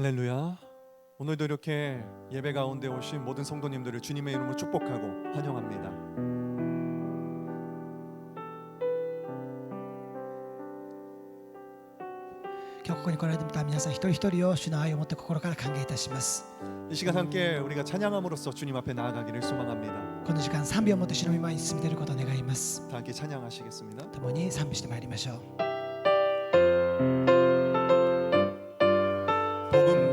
할렐루야. 오늘도 이렇게 예배 가운데 오신 모든 성도님들을 주님의 이름으로 축복하고 환영합니다.今日ここに来られた皆さん一人一人を主の愛を持って心から歓迎いたします。 이 시간 함께 우리가 찬양함으로써 주님 앞에 나아가기를 소망합니다. この時間賛美を持って主の御前に進み出ることを願います。 다 함께 찬양하시겠습니다. 共に賛美してまいりましょう。 복음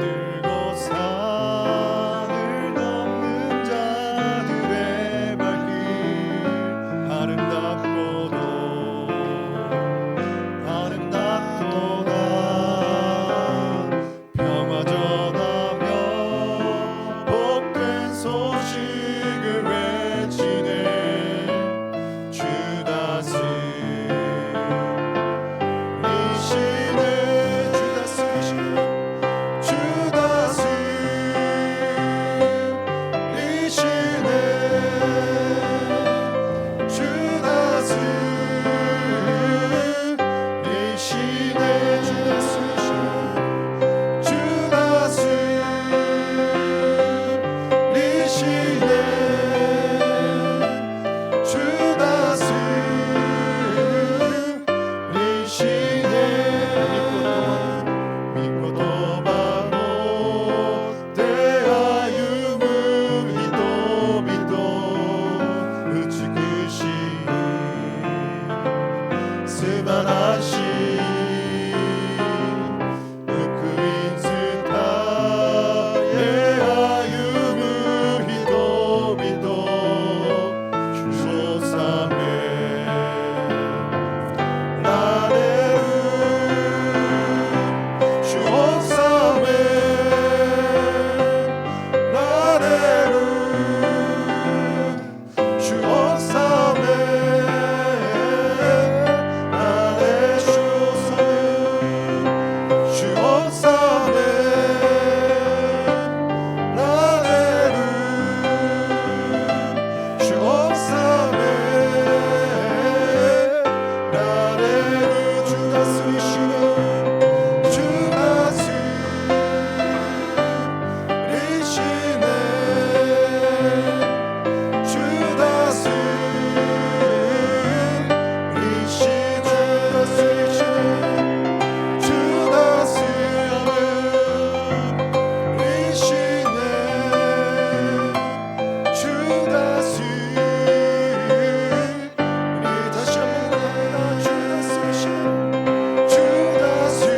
들고 산을 넘는 자들의 발길 아름답도다 평화 전하며 복된 소식을 외치네. 주 다스리시네. 주 다스리시네. 주 다스리시네. 주 믿고 도바고 대하유무 히도비도 우츠쿠시 스바라시 우쿠인스타 대하유무 히도비도 주소사메 나레루 주옵사메 나레루 주옵사메 나레 주옵사메 나레루 주옵사메 나레루 주 다스리시네. 주 다스리시네. 주 다스리시네. 주 다스리시네. 주 다스리시네. 다시 한번 부탁합니다. 주 다스리시네. 주 다스리시네.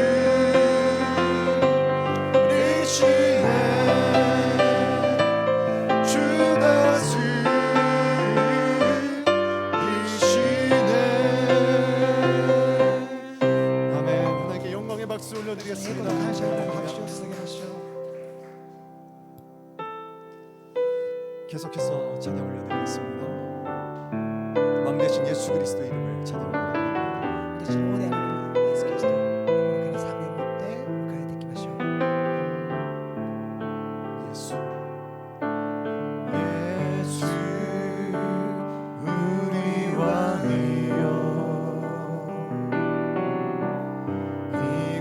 주 다스리시네. 아멘. 하나님께 영광의 박수 英語 올려드리겠습니다. の感謝の拍手を捧げましょう。 계속해서 찬양 올려드리겠습니다. 왕 대신 예수 그리스도 이름을 찬양합니다. 私の王であるイエス・キリストを心から賛美を持って迎えていきましょう。 예수 예수 우리 왕이여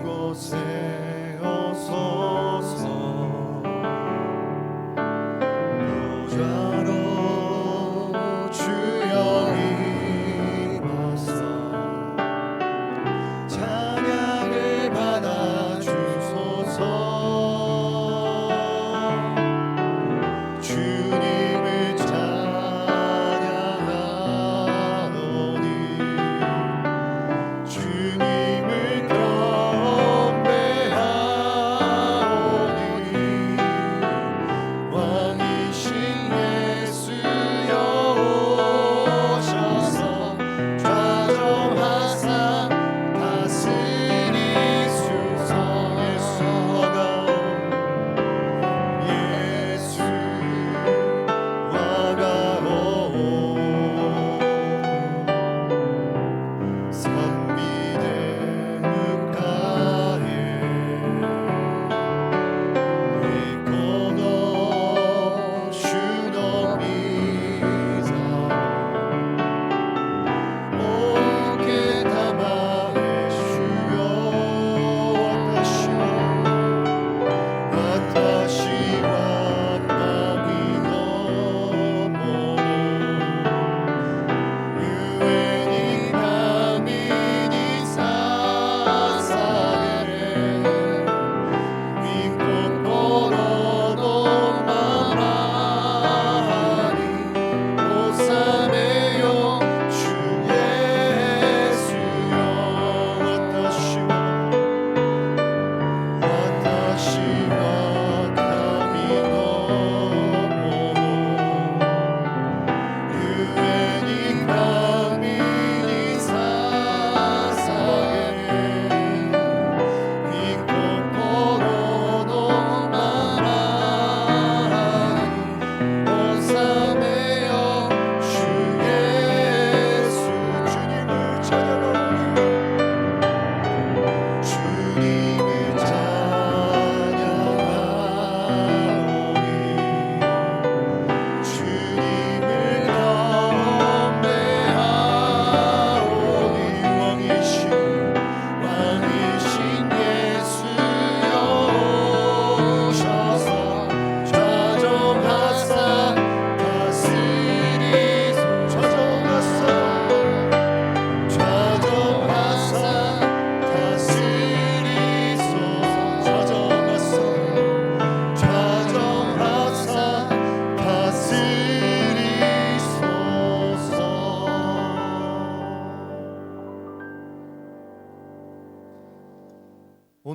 이곳에 오소서 보좌로 주여 임하사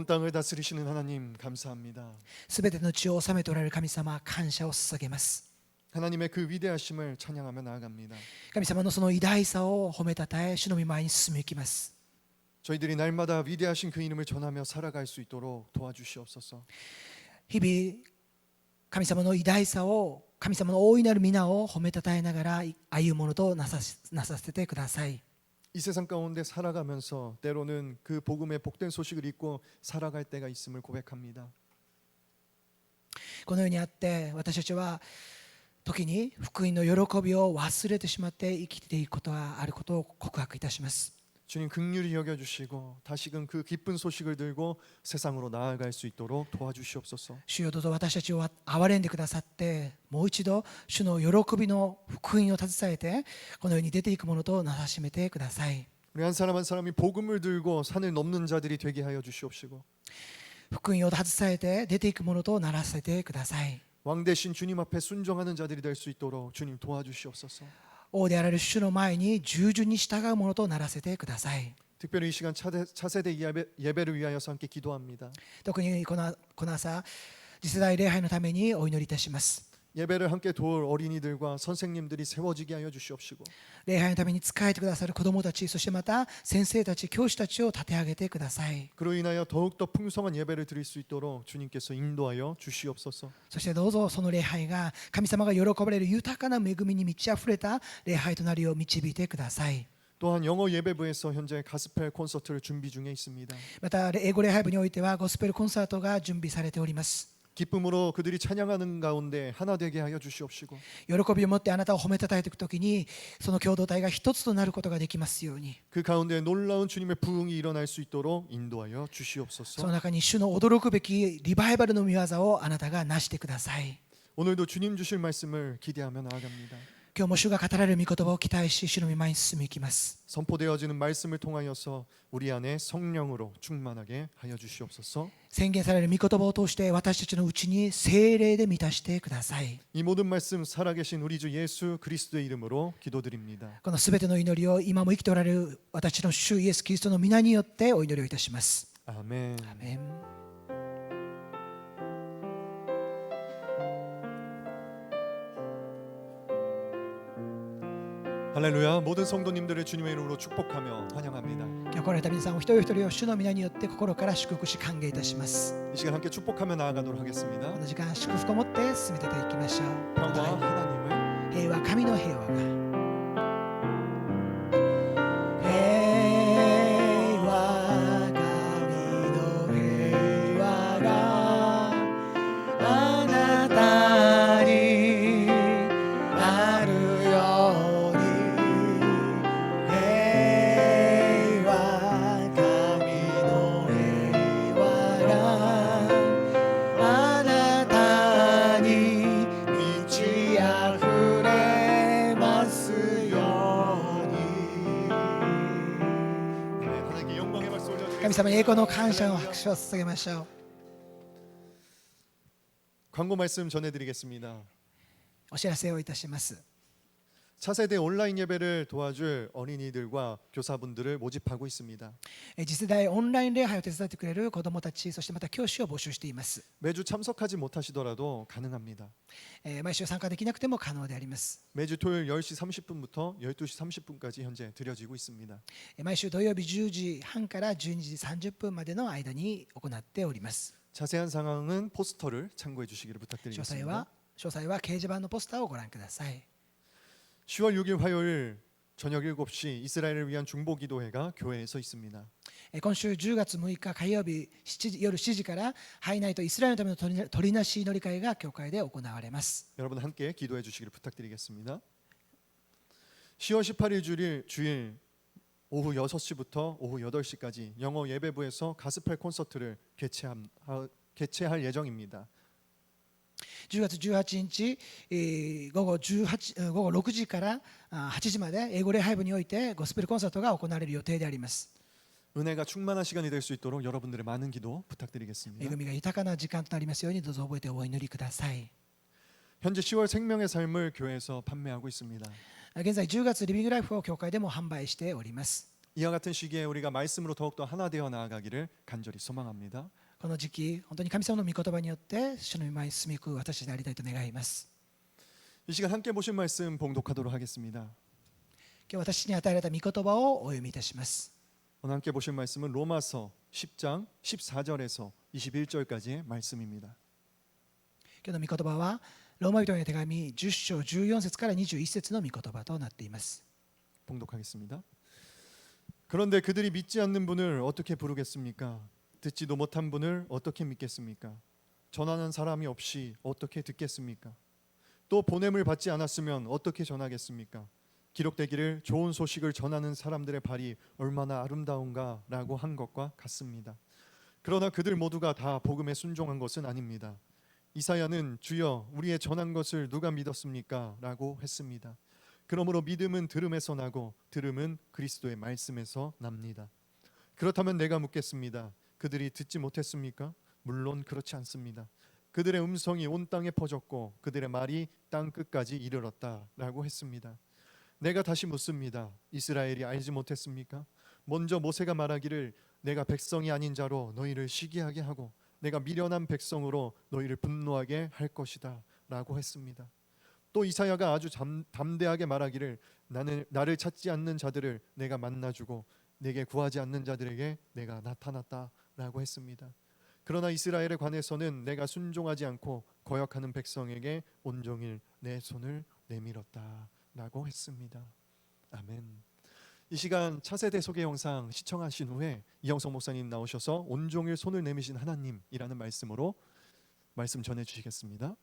온 땅을 다스리시는 하나님 감사합니다. すべての地を治めておられる神様、感謝を捧げます。 하나님의 그 위대하심을 찬양하며 나아갑니다. 神様のその偉大さを褒めたたえ、主の御前に進み行きます。 저희들이 날마다 위대하신 그 이름을 전하며 살아갈 수 있도록 도와주시옵소서. 日々神様の偉大さを、神様の大いなる皆を褒めたたえながら歩むものとなさせてください。 이 세상 가운데 살아가면서 때로는 그 복음의 복된 소식을 잊고 살아갈 때가 있음을 고백합니다. この世にあって私たちは時に福音の喜びを忘れてしまって生きていくことがあることを告白いたします。 주님 긍휼히 여겨주시고 다시금 그 기쁜 소식을 들고 세상으로 나아갈 수 있도록 도와주시옵소서. 主よどうぞ私たちを憐れんでくださって、もう一度主の喜びの福音を携えてこの世に出ていくものとなさしめてください。 우리 한 사람 한 사람이 복음을 들고 산을 넘는 자들이 되게 하여 주시옵시고 福音を携えて出ていくものとならせてください。 왕 대신 주님 앞에 순종하는 자들이 될 수 있도록 주님 도와주시옵소서. 王であられる主の前に従順に従うものとならせてください。 특별히 이 시간 차세대 예배를 위하여서 함께 기도합니다. 特にこの朝、次世代礼拝のためにお祈りいたします。 예배를 함께 도울 어린이들과 선생님들이 세워지게 하여 주시옵시고 礼拝のために仕えてくださる子どもたち、そしてまた先生たち、教師たちを立て上げてください。 그로 인하여 더욱더 풍성한 예배를 드릴 수 있도록 주님께서 인도하여 주시옵소서. そしてどうぞその礼拝が神様が喜ばれる豊かな恵みに満ち溢れた礼拝となるよう導いてください。 또한 영어 예배부에서 현재 가스펠 콘서트를 준비 중에 있습니다. また英語礼拝部においてはゴスペルコンサートが準備されております。 기쁨으로 그들이 찬양하는 가운데 하나 되게 하여 주시옵시고 喜びを持ってあなたを褒めたたえていくときに、その共同体が一つとなることができますように、 그 가운데 놀라운 주님의 부흥이 일어날 수 있도록 인도하여 そ 주시옵소서. の中に主の驚くべきリバイバルの御業をあなたが成してください。 오늘도 주님 주실 말씀을 기대하며 나아갑니다. 今日も主が語られる御言葉を期待し、主の御前に進み行きます。 선포되어지는 말씀을 통하여서 우리 안에 성령으로 충만하게 하여 주시옵소서. 宣言される御言葉を通して私たちのうちに聖霊で満たしてください。 이 모든 말씀 살아계신 우리 주 예수 그리스도의 이름으로 기도드립니다. このすべての祈りを今も生きておられる私の主イエス・キリストの皆によってお祈りをいたします。 아멘. アメン。 할렐루야. 모든 성도님들을 주님의 이름으로 축복하며 환영합니다. 今日来られた皆さんお一人お一人を主の皆によって心から祝福し歓迎いたします。 이 시간 함께 축복하며 나아가도록 하겠습니다. この時間祝福を持って進めていきましょう。 평화 하나님을 平和、神の平和が。平和、神の平和があなたにあるように。平和、神の平和があなたに満ち溢れますように。 네, 하나님께 영광의 박수 神 올려드리겠습니다. 様に栄光の感謝の拍手を捧げましょう。 광고 말씀 전해드리겠습니다. お知らせをいたします。 차세대 온라인 예배를 도와줄 어린이들과 교사분들을 모집하고 있습니다. 次世代オンライン礼拝を手伝ってくれる子どもたち、そしてまた教師を募集しています。 매주 참석하지 못하시더라도 가능합니다. 毎週参加できなくても可能であります。 매주 토요일 10시 30분부터 12시 30분까지 현재 드려지고 있습니다. 毎週土曜日10時半から12時30分までの間に行っております。 자세한 상황은 포스터를 참고해 주시기를 詳細 부탁드리겠습니다. は掲示板のポスターをご覧ください。 10월 6일 화요일 저녁 7시 이스라엘을 위한 중보기도회가 교회에서 있습니다. 今週10月6日火曜日夜7時からハイナイトイスラエルのための取りなし祈り会が教会で行われます。 여러분 함께 기도해 주시기를 부탁드리겠습니다. 10월 18일 주일 오후 6시부터 오후 8시까지 영어 예배부에서 가스펠 콘서트를 개최할 예정입니다. 10月18日、午後6時から8時まで英語礼拝部においてゴスペルコンサートが行われる予定であります。 은혜가 충만한 시간이 될 수 있도록 여러분들의 많은 기도 恵 부탁드리겠습니다. みが豊かな時間となりますようにどうぞ覚えてお祈りください。 현재 10월 생명의 삶을 교회에서 판매하고 있습니다. 現在10月リビングライフを教会でも販売しております。 이와 같은 시기에 우리가 말씀으로 더욱더 하나 되어 나아가기를 간절히 소망합니다. この時期本当に神様の御言葉によって主の御前に進み行く私たちでありたいと願います。 이 시간 함께 보신 말씀 봉독하도록 하겠습니다. 今日私に与えられた御言葉をお読みいたします。 오늘 함께 보실 말씀은 로마서 10장 14절에서 21절까지의 말씀입니다. 今日の御言葉はローマ人への手紙10章14節から21節の御言葉となっています。 봉독하겠습니다. 그런데 그들이 믿지 않는 분을 어떻게 부르겠습니까? 듣지도 못한 분을 어떻게 믿겠습니까? 전하는 사람이 없이 어떻게 듣겠습니까? 또 보냄을 받지 않았으면 어떻게 전하겠습니까? 기록되기를 좋은 소식을 전하는 사람들의 발이 얼마나 아름다운가라고 한 것과 같습니다. 그러나 그들 모두가 다 복음에 순종한 것은 아닙니다. 이사야는 주여 우리의 전한 것을 누가 믿었습니까? 라고 했습니다. 그러므로 믿음은 들음에서 나고 들음은 그리스도의 말씀에서 납니다. 그렇다면 내가 묻겠습니다. 그들이 듣지 못했습니까? 물론 그렇지 않습니다. 그들의 음성이 온 땅에 퍼졌고 그들의 말이 땅 끝까지 이르렀다라고 했습니다. 내가 다시 묻습니다. 이스라엘이 알지 못했습니까? 먼저 모세가 말하기를 내가 백성이 아닌 자로 너희를 시기하게 하고 내가 미련한 백성으로 너희를 분노하게 할 것이다 라고 했습니다. 또 이사야가 아주 담대하게 말하기를 나를 찾지 않는 자들을 내가 만나주고 내게 구하지 않는 자들에게 내가 나타났다 라고 했습니다. 그러나 이스라엘에 관해서는 내가 순종하지 않고 거역하는 백성에게 온종일 내 손을 내밀었다 라고 했습니다. 아멘. 이 시간 차세대 소개 영상 시청하신 후에 이영석 목사님 나오셔서 온종일 손을 내미신 하나님이라는 말씀으로 말씀 전해주시겠습니다.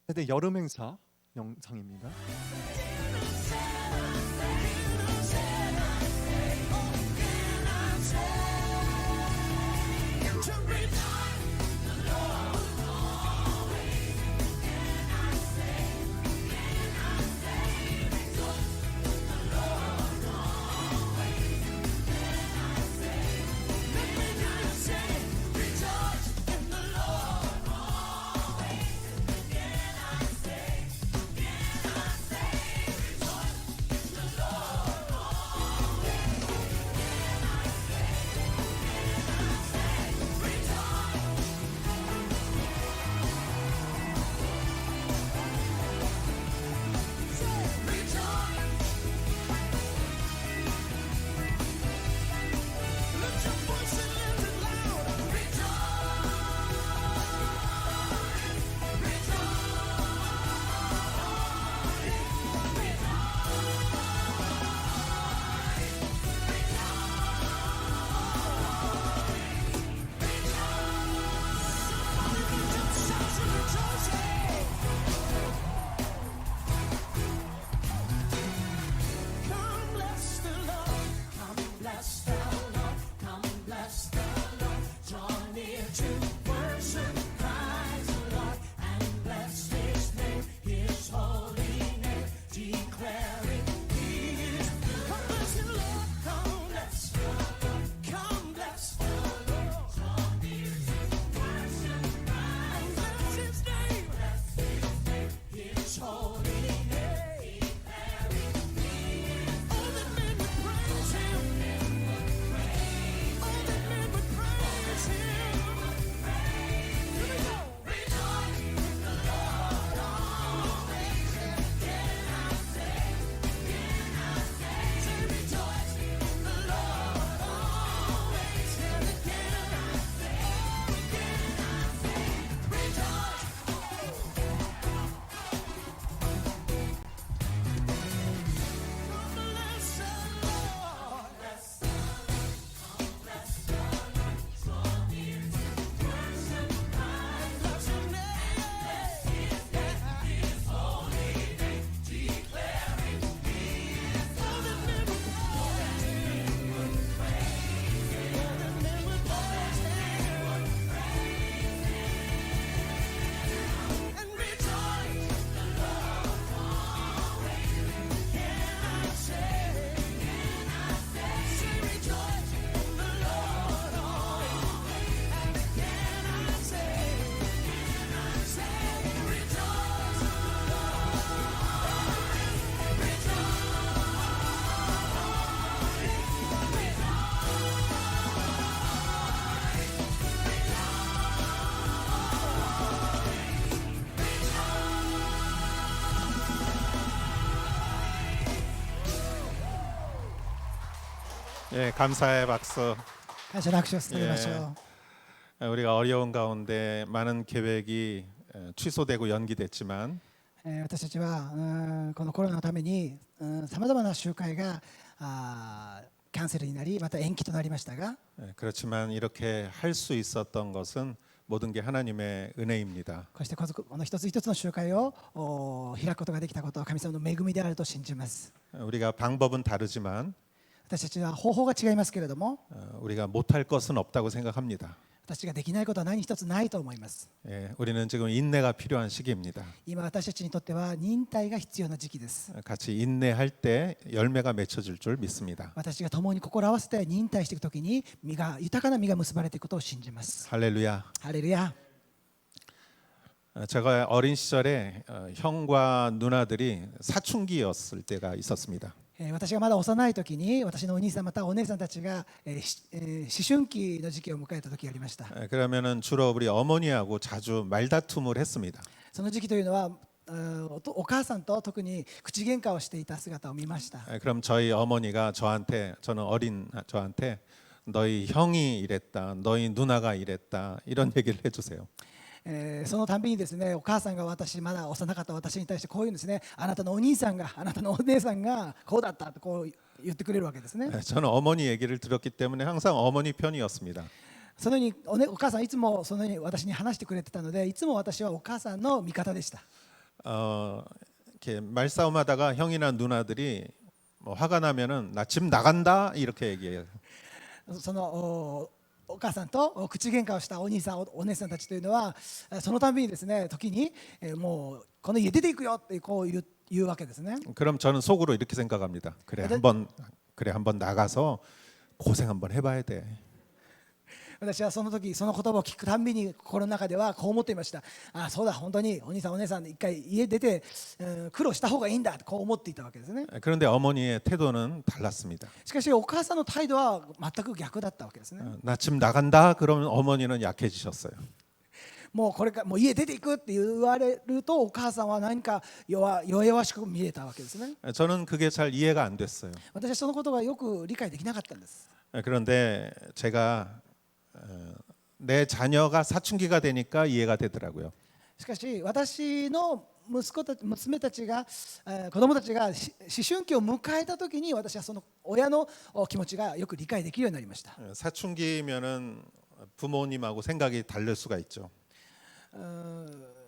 세대 여름 행사 영상입니다. 예, 감사의 박수. 感謝の拍手を捧げましょう。 우리가 어려운 가운데 많은 계획이 취소되고 연기됐지만 私たちはこのコロナのためにさまざまな集会がキャンセルになりまた延期となりましたが 그렇지만 이렇게 할 수 있었던 것은 모든 게 하나님의 은혜입니다. こうしてこの一つ一つの集会を開くことができたことは神様の恵みであると信じます。 우리가 방법은 다르지만 私たちは方法が違いますけれども 우리가 못할 것은 없다고 생각합니다. 私ができないことは何一つないと思います。 우리는 지금 인내가 필요한 시기입니다. 今私たちにとっては忍耐が必要な時期です。 같이 인내할 때 열매가 맺혀질 줄 믿습니다. 私が共に心を合わせて忍耐していくときに豊かな実が結ばれていくことを信じます。 할렐루야. ハレルヤ。 제가 어린 시절에 형과 누나들이 사춘기였을 때가 있었습니다. 私がまだ幼い時に私のお兄さんまたお姉さんたちが思春期の時期を迎えた時がありました。 그러면은 주로 우리 어머니하고 자주 말다툼을 했습니다. その時期というのはお母さんと特に口喧嘩をしていた姿を見ました。 그럼 저희 어머니가 저는 어린 저한테 너희 형이 이랬다, 너희 누나가 이랬다 이런 얘기를 해주세요. そのたんびにですねお母さんがまだ幼かった私に対してこういうんですねあなたのお兄さんがあなたのお姉さんがこうだったとこう言ってくれるわけですね。 저는 어머니 얘기를 들었기 때문에 항상 어머니 편이었습니다. そのようにお母さんいつもそのように私に話してくれてたのでいつも私はお母さんの味方でした。 이렇게 말싸움하다가 형이나 누나들이 뭐 화가 나면은 나 집 나간다 이렇게 얘기해요. そのお母さんと口喧嘩をしたお兄さんお姉さんたちというのはそのたびにですね時にもうこの家出ていくよってこう言うわけですね。 그럼 저는 속으로 이렇게 생각합니다. 그래 한번 나가서 고생 한번 해봐야 돼. 私はその時その言葉を聞くたんびに心の中ではこう思っていました。ああそうだ本当にお兄さんお姉さん一回家出て苦労した方がいいんだとこう思っていたわけですね。 그런데 어머니의 태도는 달랐습니다. しかしお母さんの態度は全く逆だったわけですね。 나 집 나간다 그러면 어머니는 약해지셨어요. もうこれからもう家出ていくって言われるとお母さんは何か弱々しく見えたわけですね。 저는 그게 잘 이해가 안 됐어요. 私はそのことがよく理解できなかったんです。 그런데 제가 내 자녀가 사춘기가 되니까 이해가 되더라고요. しかし私の娘たちが子供たちが思春期を迎えた時に私はその親の気持ちがよく理解できるようになりました。 사춘기면은 부모님하고 생각이 다를 수가 있죠.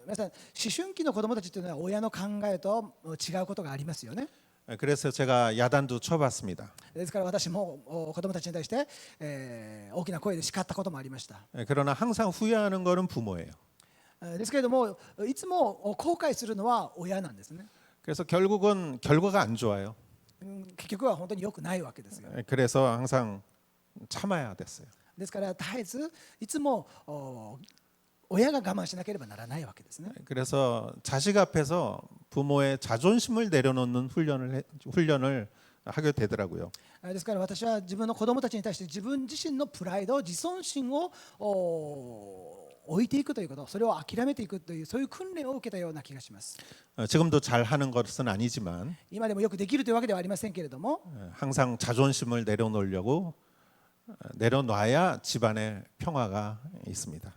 皆さん思春期の子供たちというのは親の考えと違うことがありますよね。 그래서 제가 야단도 쳐봤습니다. ですから私も子供たちに対して、大きな声で叱ったこともありました。 그러나 항상 후회하는 거는 부모예요. ですけれどもいつも後悔するのは親なんですね。 그래서 결국은 결과가 안 좋아요. 結局は本当に良くないわけですよ。 그래서 항상 참아야 됐어요. ですから絶えずいつも親が我慢しなければならないわけですね。 그래서 자식 앞에서 부모의 자존심을 내려놓는 훈련을 하게 되더라고요. ですから私は自分の子供たちに対して自分自身のプライド自尊心を置いていくということそれを諦めていくというそういう訓練を受けたような気がします。 지금도 잘 하는 것은 아니지만 今でもよくできるというわけではありませんけれども 항상 자존심을 내려놔야 집안에 평화가 있습니다.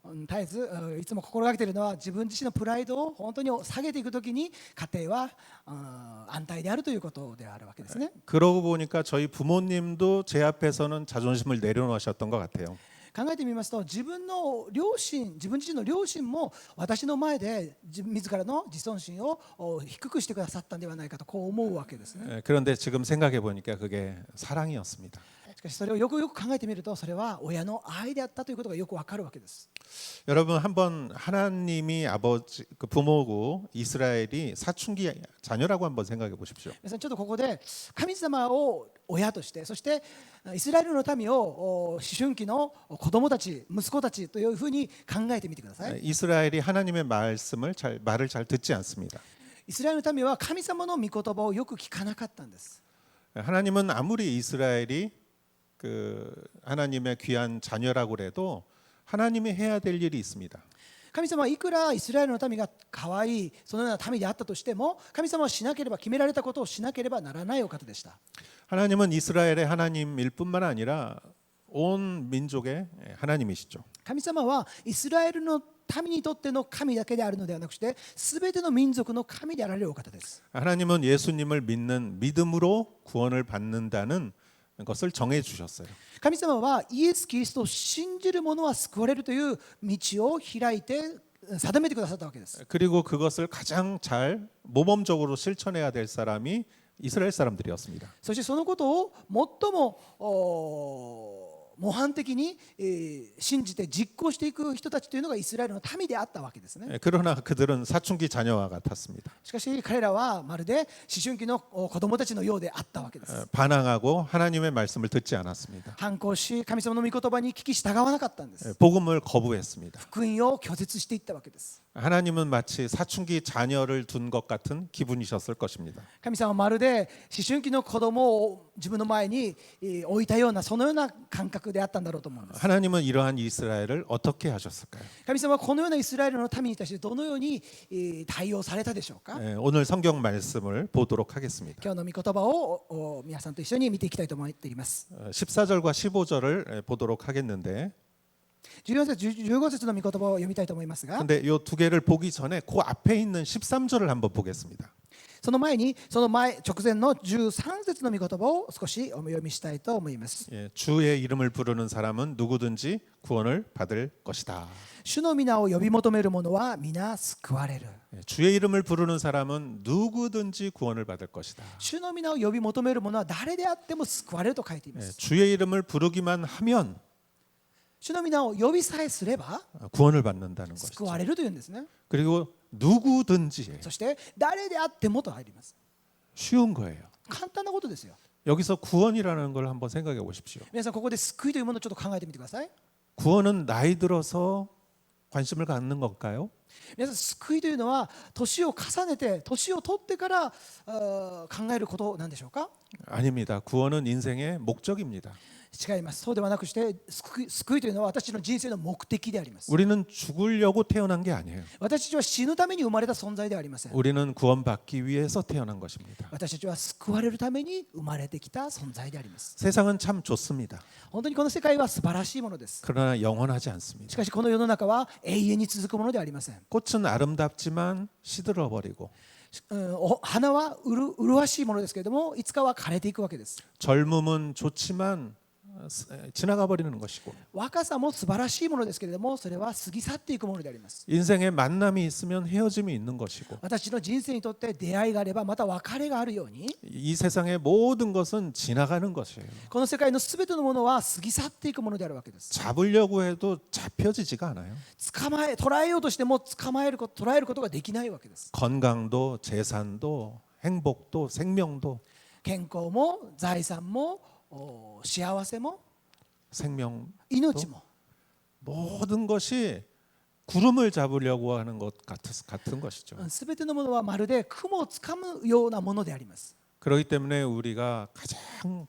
絶えずいつも心がけているのは自分自身のプライドを本当に下げていくときに家庭は安泰であるということであるわけですね。 그러고 보니까 저희 부모님도 제 앞에서는 자존심을 내려놓으셨던 것 같아요. 考えてみますと自分自身の両親も私の前で自らの自尊心を低くしてくださったんではないかとこう思うわけですね。 그런데 지금 생각해 보니까 그게 사랑이었습니다. しかしそれをよくよく考えてみるとそれは親の愛であったということがよくわかるわけです。 여러분 한번 하나님이 부모고 이스라엘이 사춘기 자녀라고 한번 생각해 보십시오. 皆さんちょっとここで神様を親としてそしてイスラエルの民を思春期の子供たち息子たちというふうに考えてみてください。 이스라엘이 하나님의 말을 잘 듣지 않습니다. イスラエルの民は神様の御言葉をよく聞かなかったんです。 하나님은 아무리 이스라엘이 하나님의 귀한 자녀라고 해도 하나님이 해야 될 일이 있습니다. 神様はいくらイスラエルの民が可愛いそのような民であったとしても、神様はしなければ決められたことをしなければならないお方でした。 하나님은 이스라엘의 하나님일 뿐만 아니라 온 민족의 하나님이시죠. 神様はイスラエルの民にとっての神だけであるのではなくして、すべての民族の神であられるお方です。 하나님은 예수님을 믿는 믿음으로 구원을 받는다는 것을 정해 주셨어요. 神様はイエス・キリストを信じる者は救われるという道を開いて定めてくださったわけです。 그리고 그것을 가장 잘 모범적으로 실천해야 될 사람이 이스라엘 사람들이었습니다. そしてそのことを最も模範的に信じて実行していく人たちというのがイスラエルの民であったわけですね。 그러나 그들은 사춘기 자녀와 같았습니다. しかし彼らはまるで思春期の子供たちのようであったわけです。 반항하고 하나님의 말씀을 듣지 않았습니다. 反抗し神様の御言葉に聞き従わなかったんです。 복음을 거부했습니다. 福音を拒絶していったわけです。 하나님은 마치 사춘기 자녀를 둔 것 같은 기분이셨을 것입니다. 神様はまるで思春期の子供を自分の前に置いたようなそのような感覚であったんだろうと思います。 하나님은 이러한 이스라엘을 어떻게 하셨을까요? 神様はこのようなイスラエルの民に対してどのように対応されたでしょうか。 오늘 성경 말씀을 보도록 하겠습니다. 今日の御言葉を皆さんと一緒に見ていきたいと思っています。 14절과 15절을 보도록 하겠는데 14節15節の御言葉を読みたいと思いますが、 근데 이 두 개를 보기 전에 그 앞에 있는 13절을 한번 보겠습니다. その前にその直前の13節の御言葉を少しお読みしたいと思います。 주의 이름을 부르는 사람은 누구든지 구원을 받을 것이다. 主の皆を呼び求める者は皆救われる。 주의 이름을 부르는 사람은 누구든지 구원을 받을 것이다. 主の皆を呼び求める者は誰であっても救われると書いています。 주의 이름을 부르기만 하면 主の皆を呼びさえすれば 구원을 받는다는 救 것이죠. われるというんですね。 그리고 누구든지 そして誰であってもと入ります。 쉬운 거예요. 簡単なことですよ。 여기서 구원이라는 걸 한번 생각해 보십시오. 皆さんここで救いというものをちょっと考えてみてください。 구원은 나이 들어서 관심을 갖는 건가요? 皆さん救いというのは年を重ねて年を取ってから考えることなんでしょうか。 아닙니다. 구원은 인생의 목적입니다. 違います。そうではなくして救いというのは私たちの人生の目的であります。 우리는 죽으려고 태어난 게 아니에요. 私たちは死ぬために生まれた存在ではありません。 우리는 구원받기 위해서 태어난 것입니다. 私たちは救われるために生まれてきた存在であります。 세상은 참 좋습니다. 本当にこの世界は素晴らしいものです。 그러나 영원하지 し 않습니다. かしこの世の中は永遠に続くものではありません。 꽃은 아름답지만 시들어버리고 花は麗しいものですけれども、いつかは枯れていくわけです。 젊음은 좋지만 지나가 버리는 것이고 若さも素晴らしいものですけれども、それは過ぎ去っていくものであります。 인생에 만남이 있으면 헤어짐이 있는 것이고 私の人生にとって出会いがあればまた別れがあるように、 이 세상의 모든 것은 지나가는 것이에요. この世界のすべてのものは過ぎ去っていくものであるわけです。 잡으려고 해도 잡혀지지가 않아요. 捉えようとしても捉えることができないわけです。 건강도 재산도 행복도 생명도 健康も財産も幸せも 생명 命も 모든 것이 구름을 잡으려고 하는 것 같은 것이죠. すべてのものはまるで雲をつかむようなものであります。 그렇기 때문에 우리가 가장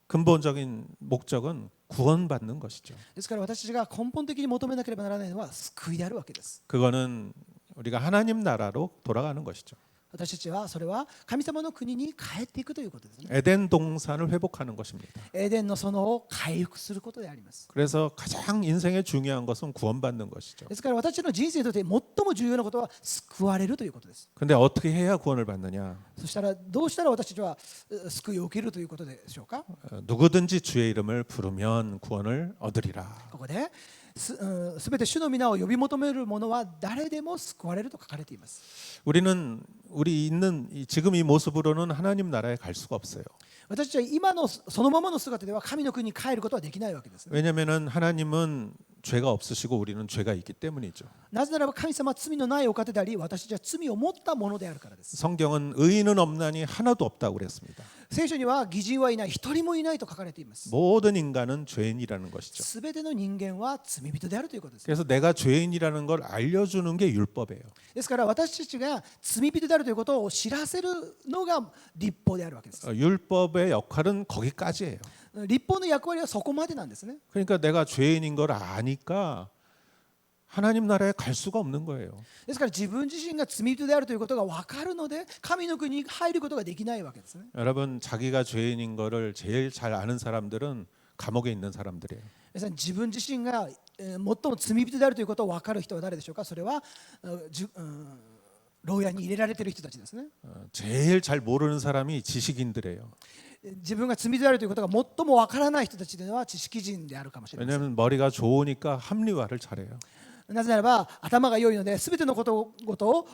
근본적인 목적은 구원받는 것이죠. ですから私たちが根本的に求めなければならないのは救いであるわけです。 그거는 우리가 하나님 나라로 돌아가는 것이죠. 私たちはそれは神様の国に帰っていくということですね。 에덴 동산을 회복하는 것입니다. エデンの園を回復することであります。 그래서 가장 인생에 중요한 것은 구원받는 것이죠. ですから私たちの人生にとって最も重要なことは救われるということです。 근데 어떻게 해야 구원을 받느냐? そしたらどうしたら私たちは救いを受けるということでしょうか。 누구든지 주의 이름을 부르면 구원을 얻으리라. ここですべて主の皆を呼び求める者は誰でも救われると書かれています。 우리는 우리 있는 지금 이 모습으로는 하나님 나라에 갈 수가 없어요. 私たちは今のそのままの姿では神の国に帰ることはできないわけですね。 왜냐하면 하나님은 죄가 없으시고 우리는 죄가 있기 때문이죠. なぜならば神様は罪のないお方であり、私たちは罪を持ったものであるからです。 성경은 의인은 없나니 하나도 없다고 그랬습니다. 聖書には義人はいない、一人もいないと書かれています。 모든 인간은 죄인이라는 것이죠. すべての人間は罪人であるということです。 그래서 내가 죄인이라는 걸 알려주는 게 율법이에요. ですから私たちが罪人であるということを知らせるのが律法であるわけです。 율법의 역할은 거기까지예요. 律法の役割はそこまでなんですね。 그러니까 내가 죄인인 걸 아니까 하나님 나라에 갈 수가 없는 거예요. ですから自分自身が罪人であるということが分かるので神の国に入ることができないわけですね。 여러분 자기가 죄인인 거를 제일 잘 아는 사람들은 감옥에 있는 사람들이에요. 皆さん自分自身が最も罪人であるということを分かる人は誰でしょうか。それは牢屋に入れられている人たちですね。 제일 잘 모르는 사람이 지식인들이에요. 自分が罪人であるということが最も分からない人たちというのは知識人であるかもしれません。 왜냐하면 머리가 좋으니까 합리화를 잘해요. なぜならば頭が良いので全てのこと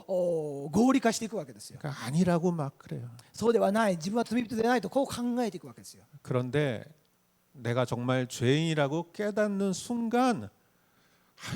を合理化していくわけですよ。 그러니까 아니라고 막 그래요. そうではない、自分は罪人でないとこう考えていくわけですよ。 그런데 내가 정말 죄인이라고 깨닫는 순간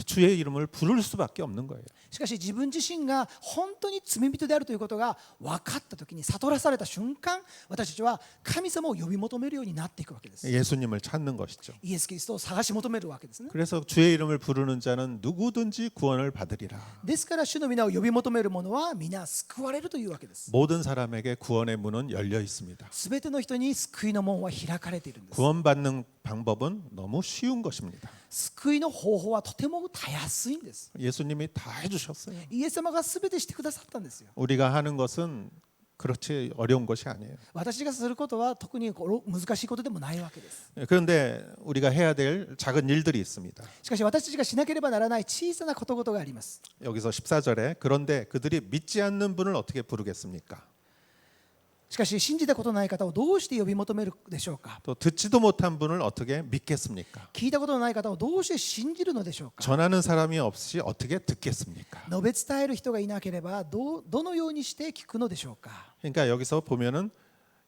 주의 이름을 부를 수밖에 없는 거예요. しかし自分自身が本当に罪人であるということが分かったときに、悟らされた瞬間、私たちは神様を呼び求めるようになっていくわけです。 예수님을 찾는 것이죠. イエス・キリストを探し求めるわけですね。 그래서 주의 이름을 부르는 자는 누구든지 구원을 받으리라. ですから主の皆を呼び求める者は皆救われるというわけです。 모든 사람에게 구원의 문은 열려 있습니다. すべての人に救いの門は開かれているんです。 구원받는 방법은 너무 쉬운 것입니다. 救いの方法はとてもたやすいんです。 예수님이 다 해주셨어요. イエス様がすべてしてくださったんですよ。 우리가 하는 것은 그렇지 어려운 것이 아니에요. 私がすることは特に難しいことでもないわけです。 그런데 우리가 해야 될 작은 일들이 있습니다. しかし私たちがしなければならない小さなことがあります。 여기서 14절에 그런데 그들이 믿지 않는 분을 어떻게 부르겠습니까? しかし信じたことのない方をどうして呼び求めるでしょうか。 또 듣지도 못한 분을 어떻게 믿겠습니까? 聞いたことのない方をどうして信じるのでしょうか。 전하는 사람이 없이 어떻게 듣겠습니까? 述べ伝える人がいなければどのようにして聞くのでしょうか。 그러니까 여기서 보면은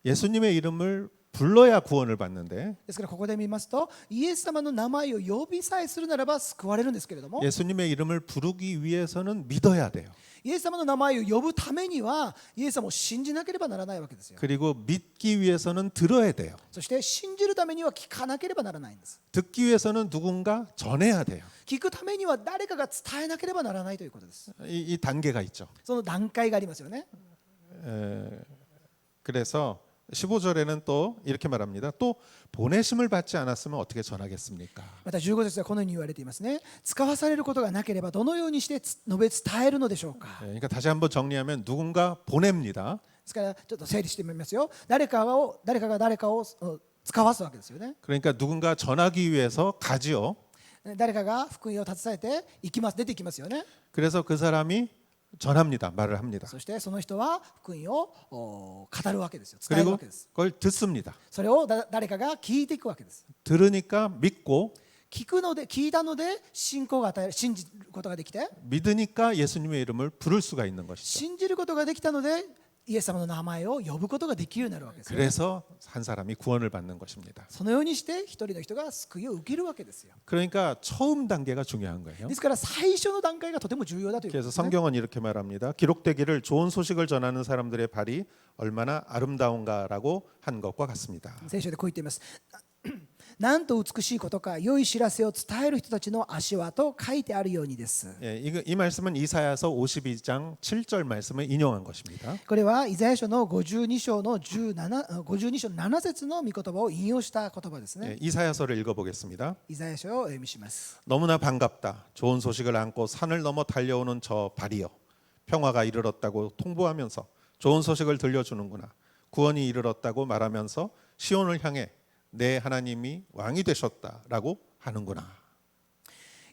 예수님의 이름을 불러야 구원을 받는데 ですからここで見ますとイエス様の名前を呼びさえするならば救われるんですけれども、 예수님의 이름을 부르기 위해서는 믿어야 돼요. イエス様の名前を呼ぶためにはイエス様を信じなければならないわけですよ。 그리고 믿기 위해서는 들어야 돼요. そして信じるためには聞かなければならないんです。 듣기 위해서는 누군가 전해야 돼요. 聞くためには誰かが伝えなければならないということです。 이 단계가 있죠. その段階がありますよね。 그래서 15절에는 또 이렇게 말합니다. 또 보내심을 받지 않았으면 어떻게 전하겠습니까? また15節はこのように言われていますね。使わされることがなければどのようにして述べ伝えるのでしょうか。 그러니까 다시 한번 정리하면 누군가 보냅니다. ですからちょっと整理してみますよ。誰かが誰かを使わすわけですよね。 그러니까 누군가 전하기 위해서 가지요. 誰かが福音を携えて出ていきますよね。 그래서 그 사람이 전합니다. 말을 합니다. そしてその人は福音を語るわけですよ。伝える 그리고 わけです。 그걸 듣습니다. それを誰かが聞いていくわけです。 들으니까 믿고 聞いたので信じることができて、 믿으니까 예수님의 이름을 부를 수가 있는 것이죠. 信じることができたのでイエス様の名前を呼ぶことができるようになるわけですよ。 그래서 한 사람이 구원을 받는 것입니다. そのようにして一人の人が救いを受けるわけですよ。 그러니까 처음 단계가 중요한 거예요. ですから最初の段階がとても重要だということ 그래서 ですね。 성경은 이렇게 말합니다. 기록되기를 좋은 소식을 전하는 사람들의 발이 얼마나 아름다운가라고 한 것과 같습니다. 聖書でこう言っています。なんと美しいことか、良い知らせを伝える人たちの足はと書いてあるようにです。 예, 이 말씀은 이사야서 52장 7절 말씀을 인용한 것입니다. これはイザヤ書の52章の7節の御言葉を引用した言葉ですね。 예, 이사야서를 읽어보겠습니다. イザヤ書をお読みします。 너무나 반갑다. 좋은 소식을 안고 산을 넘어 달려오는 저 발이여. 평화가 이르렀다고 통보하면서 좋은 소식을 들려주는구나. 구원이 이르렀다고 말하면서 시온을 향해 내 하나님이 왕이 되셨다라고 하는구나.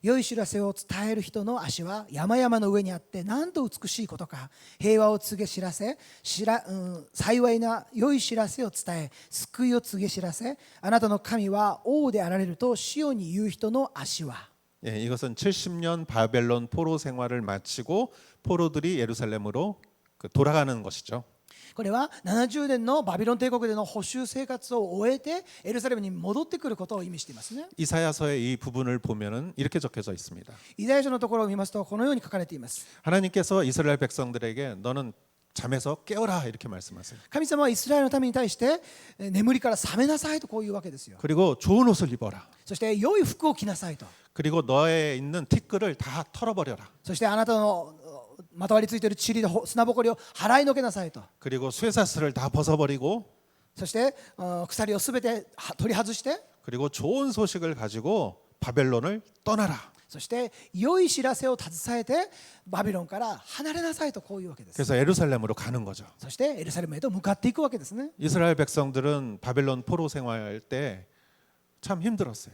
良い知らせを伝える人の足は山々の上にあってなんと美しいことか。平和を告げ知らせ、幸いな良い知らせを伝え、救いを告げ知らせ、あなたの神は王であられるとシオンに言う人の足は。 예, 이것은 70년 바벨론 포로 생활을 마치고 포로들이 예루살렘으로 돌아가는 것이죠. これは70年のバビロン帝国での捕囚生活を終えてエルサレムに戻ってくることを意味していますね。 이사야서의 이 부분을 보면은 이렇게 적혀져 있습니다. イザヤ書のところを見ますとこのように書かれています。 하나님께서 이스라엘 백성들에게 너는 잠에서 깨어라 이렇게 말씀하세요. 神様はイスラエルの民に対して眠りから覚めなさいとこういうわけですよ。 그리고 좋은 옷을 입어라. そして良い服を着なさいと。 그리고 너에 있는 티끌을 다 털어버려라. そしてあなたのまとわりついている塵と砂ぼこりを払いのけなさいと。 그리고 쇠사슬을 다 벗어버리고 そして鎖をすべて取り外して、 그리고 좋은 소식을 가지고 바벨론을 떠나라. そして良い知らせを携えてバビロンから離れなさいとこういうわけです。 그래서 예루살렘으로 가는 거죠. そしてエルサレムへと向かっていくわけですね。 이스라엘 백성들은 바벨론 포로 생활할 때 참 힘들었어요.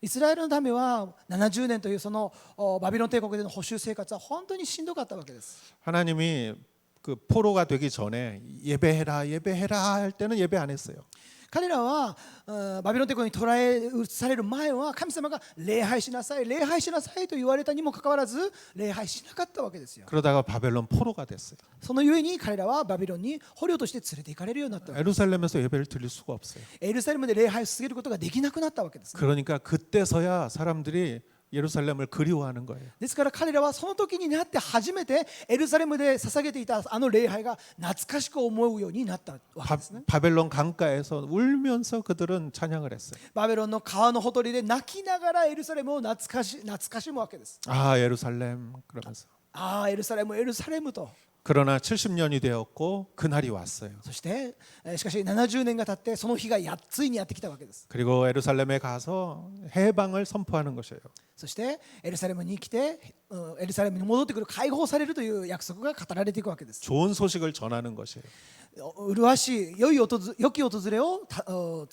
イスラエルの民は70年というそのバビロン帝国での保守生活は本当にしんどかったわけです。 하나님이 그 포로가 되기 전에 예배해라 할 때는 예배 안 했어요. 彼らはバビロン帝国に捕らえ移される前は神様が礼拝しなさい礼拝しなさいと言われたにもかかわらず礼拝しなかったわけですよ。 그러다가 바벨론 포로가 됐어요. そのゆえに彼らはバビロンに捕虜として連れて行かれるようになったわけです。 예루살렘에서 예배를 드릴 수가 없어요. エルサレムで礼拝を続けることができなくなったわけですね。 그러니까 그때서야 사람들이 예루살렘을 그리워하는 거예요. ですから彼らはその時になって初めてエルサレムで捧げていたあの礼拝が懐かしく思うようになったわけですね。 바벨론 강가에서 울면서 그들은 찬양을 했어요. バベロンの川のほとりで泣きながらエルサレムを懐かしむわけです。 아 예루살렘 그러면서. ああエルサレムエルサレムと。 그러나 70년이 되었고 그날이 왔어요. そしてしかし70年が経ってその日がついにやってきたわけです。 그리고 예루살렘에 가서 해방을 선포하는 것이에요. そしてエルサレムに来てエルサレムに戻ってくる解放されるという約束が語られていくわけです。 좋은 소식을 전하는 것이에요. 麗しい良き訪れを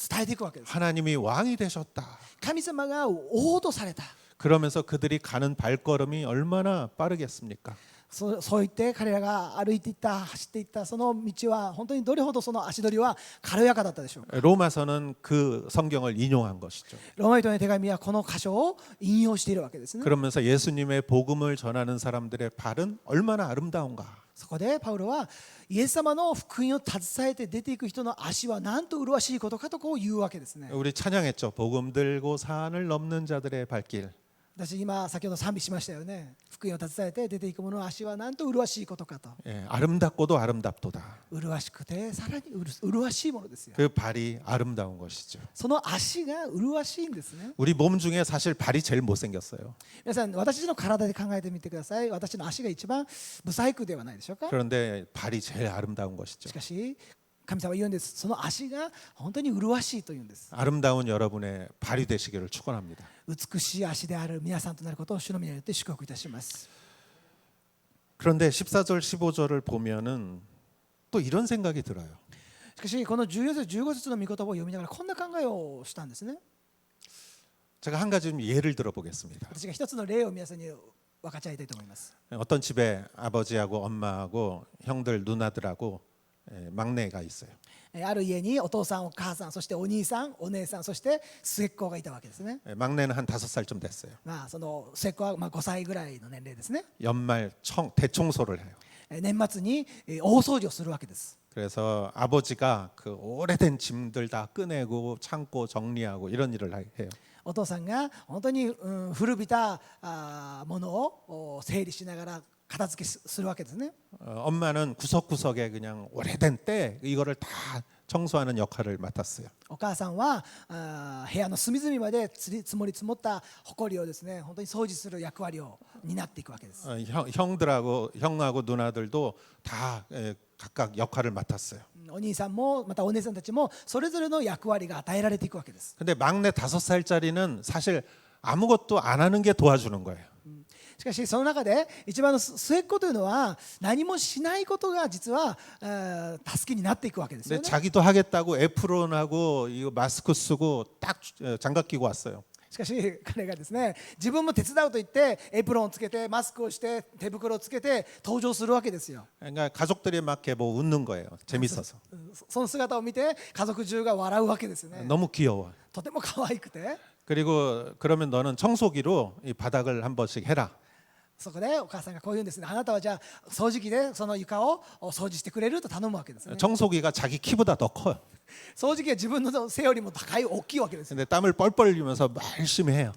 伝えていくわけです。 하나님이 왕이 되셨다. 神様が王とされた。 그러면서 그들이 가는 발걸음이 얼마나 빠르겠습니까? そう言って彼らが歩いていった走っていったその道は本当にどれほどその足取りは軽やかだったでしょうか。 로마서는 그 성경을 인용한 것이죠. ローマ人の手紙はこの箇所を引用しているわけですね。 그러면서 예수님의 복음을 전하는 사람들의 발은 얼마나 아름다운가. そこでパウロはイエス様の福音を携えて出ていく人の足はなんと麗しいことかとこう言うわけですね。 우리 찬양했죠. 복음 들고 산을 넘는 자들의 발길. 私今先ほど賛美しましたよね。福音を携えて出ていく者の足はなんと麗しいことかと。 예, 아름답고도 아름답도다. 麗しくてさらに麗しいものですよ。 그 발이 아름다운 것이죠. その足が麗しいんですね。 우리 몸 중에 사실 발이 제일 못생겼어요. 皆さん私の体で考えてみてください。私の足が一番不細工ではないでしょうか。 그런데 발이 제일 아름다운 것이죠. しかし神様は言うんです。その足が本当に麗しいと言うんです。 아름다운 여러분의 발이 되시기를 축원합니다. 美しい足である皆さんとなることを主の皆によって祝福いたします。 그런데 14절 15절을 보면은 또 이런 생각이 들어요. しかしこの14節15節の御言葉を読みながらこんな考えをしたんですね。 제가 한 가지 좀 예를 들어 보겠습니다. 私が一つの例を皆さんに分かち合いたいと思います。 어떤 집에 아버지하고 엄마하고 형들 누나들하고 막내가 있어요. ある家にお父さんお母さんそしてお兄さんお姉さんそして末っ子がいたわけですね。 막내는 한 5살쯤 됐어요. その末っ子は5歳ぐらいの年齢ですね。 연말 대청소를 해요. 年末に大掃除をするわけです。 그래서 아버지가 그 오래된 짐들 다 꺼내고 창고 정리하고 이런 일을 해요. お父さんが本当に古びたものを整理しながら片付けするわけですね。 엄마는 구석구석에 그냥 오래된 때 이거를 다 청소하는 역할을 맡았어요. お母さんは部屋の隅々まで積もり積もった埃をですね本当に掃除する役割を担っていくわけです。 형하고 누나들도 다 각각 역할을 맡았어요. お兄さんもまたお姉さんたちもそれぞれの役割が与えられていくわけです。 근데 막내 5살짜리는 사실 아무것도 안 하는 게 도와주는 거예요. しかしその中で一番の末っ子というのは何もしないことが実は助けになっていくわけですよ 근데 ね。 자기도 하겠다고 에프론하고 이거 마스크 쓰고 딱 장갑 끼고 왔어요. しかし彼がですね自分も手伝うと言ってエプロンをつけてマスクをして手袋をつけて登場するわけですよ。 그러니까 가족들이 막 이렇게 뭐 웃는 거예요. 재밌어서. その姿を見て家族中が笑うわけですね。 너무 귀여워. とても可愛くて 그리고 그러면 너는 청소기로 이 바닥을 한 번씩 해라. そこでお母さんがこう言うんですね。あなたはじゃあ掃除機でその床を掃除してくれると頼むわけですね。 청소기가 자기 키보다 더 커요. 掃除機は自分の背よりも高い大きいわけです。 근데 땀을 뻘뻘 흘리면서 열심히 해요.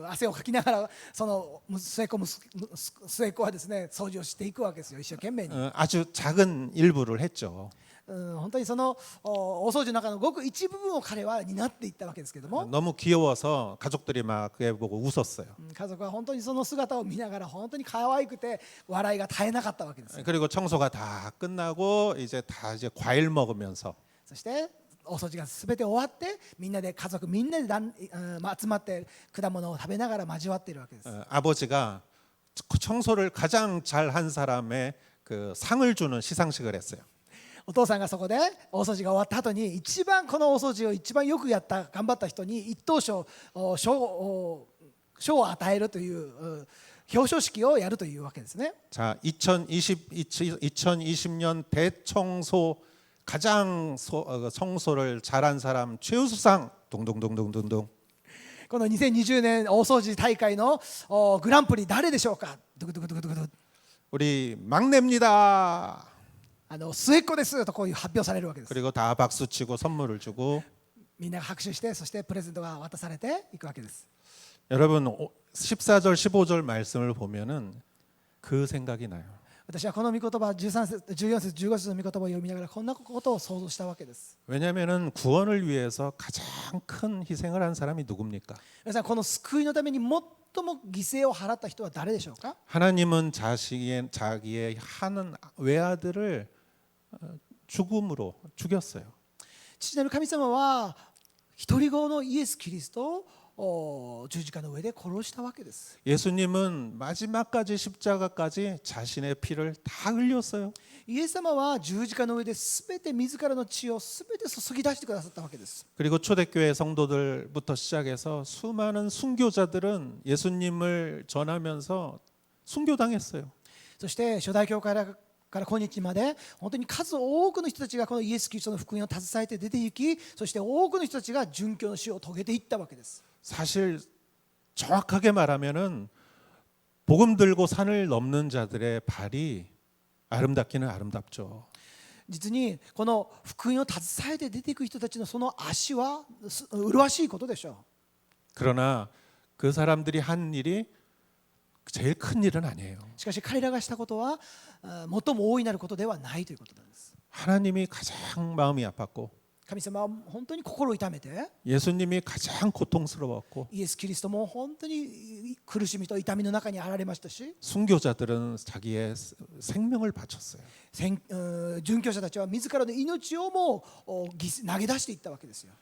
汗をかきながらその末っ子はですね掃除をしていくわけですよ。一生懸命に。 아주 작은 일부를 했죠. 本当にそのお掃除の中のごく一部分を彼は担っていったわけですけども、 너무 귀여워서 가족들이 막 그애 보고 웃었어요. 家族は本当にその姿を見ながら本当に可愛くて笑いが絶えなかったわけです。 그리고 청소가 다 끝나고 이제 다 이제 과일 먹으면서 そして大掃除が全て終わってみんなで家族みんなで集まって果物を食べながら交わっているわけです。 아버지가 청소를 가장 잘한 사람의 그 상을 주는 시상식을 했어요. お父さんがそこで大掃除が終わった後に一番この大掃除を一番よくやった頑張った人に一等賞賞を与えるという表彰式をやるというわけですね。 자, 2020년 대청소 가장 청소를 잘한 사람 최우수상 동동동동동동. この2020年大掃除大会のグランプリ誰でしょうか。ドゥクドゥクドゥクドゥク 우리 막내입니다. 末っ子ですとこういう発表されるわけです。 그리고 다 박수치고 선물을 주고. みんなが拍手してそしてプレゼントが渡されていくわけです。 여러분 14절 15절 말씀을 보면은 그 생각이 나요. 私はこの御言葉13節14節15節の御言葉を読みながらこんなことを想像したわけです。 왜냐하면은 구원을 위해서 가장 큰 희생을 한 사람이 누굽니까? 皆さんこの救いのために最も犠牲を払った人は誰でしょうか。 하나님은 자기의 하는 외아들을 죽음으로 죽였어요. 父なる神様は一人子のイエス・キリストを十字架の上で殺したわけです。 예수님은 마지막까지 십자가까지 자신의 피를 다 흘렸어요. イエス様は十字架の上で全て自らの血を全て注ぎ出してくださったわけです。 그리고 초대교회 성도들부터 시작해서 수많은 순교자들은 예수님을 전하면서 순교당했어요. そして初代教会から今日まで本当に数多くの人たちがこのイエス・キリストの福音を携えて出て行き、そして多くの人たちが殉教の死を遂げていったわけです。 사실 정확하게 말하면은 복음 들고 산을 넘는 자들의 발이 아름답기는 아름답죠. 実にこの福音を携えて出ていく人たちのその足は麗しいことでしょう。 그러나 그 사람들이 한 일이 제일 큰 일은 아니에요. しかし彼らがしたことは最も大いなることではないということなんです。 하나님이 가장 마음이 아팠고 神様は本当に心を痛めて 예수님이 가장 고통스러웠고 イエス・キリストも本当に苦しみと痛みの中にあられましたし、 순교자들은 자기의 생명을 바쳤어요. 殉教者たちは自らの命をも投げ出していったわけですよ。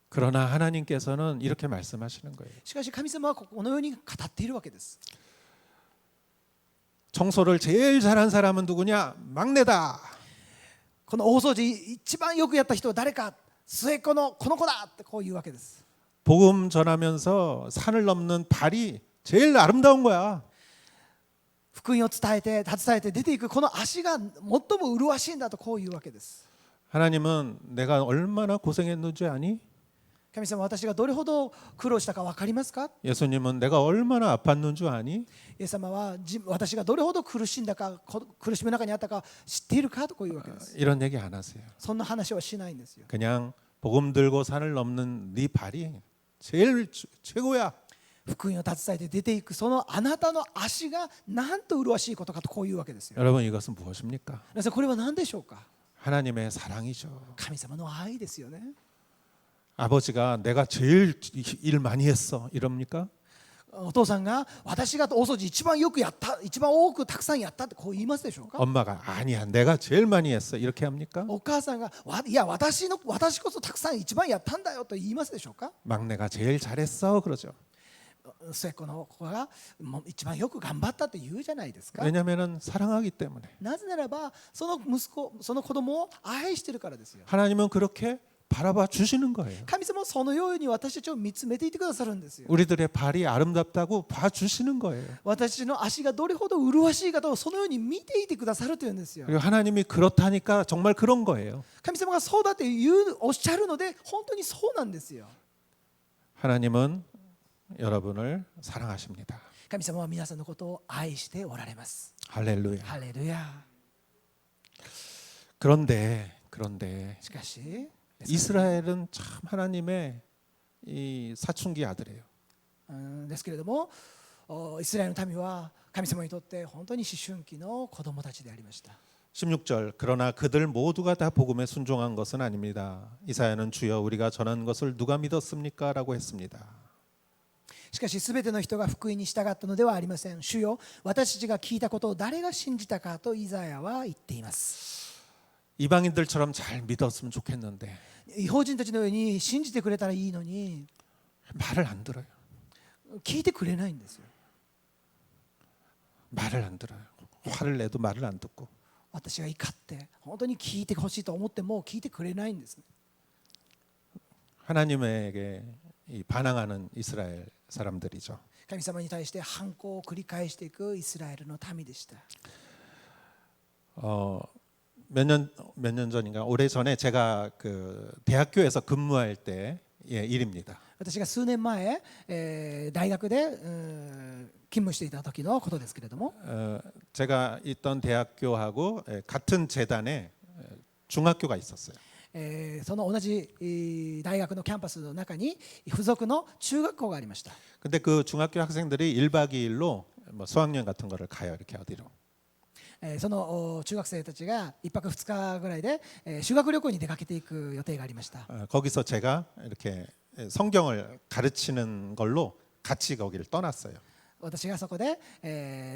그러나 하나님께서는 이렇게 말씀하시는 거예요. しかし神様はこのように語っているわけです。 청소를 제일 잘한 사람은 누구냐? 막내다. この大掃除一番よくやった人は誰か、末っ子のこの子だってこう言うわけです。 복음 전하면서 산을 넘는 발이 제일 아름다운 거야. 福音を伝えて携えて出ていくこの足が最も麗しいんだとこう言うわけです。 하나님은 내가 얼마나 고생했는지 아니? 神様、私がどれほど苦労したか分かりますか。 예수님은 내가 얼마나 아팠는지 아니? イエス様は私がどれほど苦しんだか、苦しみの中にあったか知っているかとこういうわけです。 이런 얘기 안 하세요. そんな話はしないんですよ。 그냥 복음 들고 산을 넘는 네 발이 제일 최고야. 福音を携えて出ていくそのあなたの足がなんと麗しいことかとこういうわけですよ。 여러분 이것은 무엇입니까? 皆さんこれは何でしょうか。 하나님의 사랑이죠. 神様の愛ですよね。 아버지가 내가 제일 일 많이 했어 이럽니까? お父さんが私が大掃除一番よくやった、一番多くたくさんやったってこう言いますでしょうか。 엄마가 아니야 내가 제일 많이 했어 이렇게 합니까? お母さんがいや私こそたくさん一番やったんだよと言いますでしょうか。 막내가 제일 잘했어 그러죠. 末っ子の子が一番よく頑張ったって言うじゃないですか。 왜냐하면 사랑하기 때문에. なぜならばその息子その子供を愛してるからですよ。 하나님은 그렇게 바라봐 주시는 거예요. 神様はそのように私たちを見つめていてくださるんですよ。 우리들의 발이 아름답다고 봐 주시는 거예요. 私の足がどれほど麗しいかをそのように見ていてくださるというんですよ。 그리고 하나님이 그렇다니까 정말 그런 거예요. 神様がそうだっておっしゃるので本当にそうなんですよ。 하나님은 여러분을 사랑하십니다. 神様は皆さんのことを愛しておられます。 할렐루야. ハレルヤ。 그런데 しかし 이스라엘은 참 하나님의 이 사춘기 아들이에요. ですけれどもイスラエルの民は神様にとって本当に思春期の子供たちでありました。 16절 그러나 그들 모두가 다 복음에 순종한 것은 아닙니다. 이사야는 주여 우리가 전한 것을 누가 믿었습니까? 라고 했습니다. しかしすべての人が福音に従ったのではありません。主よ私たちが聞いたことを誰が信じたかとイザヤは言っています。 이방인들처럼 잘 믿었으면 좋겠는데 違法人たちのように信じてくれたらいいのに 말을 안 들어요. 聞いてくれないんですよ。 말을 안 들어요. 화를 내도 말을 안 듣고 私が怒って本当に聞いてほしいと思っても聞いてくれないんですね。 하나님에게 이 반항하는 이스라엘 사람들이죠. 神様に対して反抗を繰り返していくイスラエルの民でした。 몇 년 전인가 오래 전에 제가 그 대학교에서 근무할 때 일입니다. 私が数年前、大学で勤務していた時のことですけれども、 제가 있던 대학교하고 같은 재단에 중학교가 있었어요. その同じ大学のキャンパスの中に付属の中学校がありました。 근데 그 중학교 학생들이 1박 2일로 뭐 수학여행 같은 거를 가요. 이렇게 어디로. その中学生たちが1泊2日ぐらいで修学旅行に出かけていく予定がありました。 거기서 제가 이렇게 성경을 가르치는 걸로 같이 거기를 떠났어요. 私がそこで、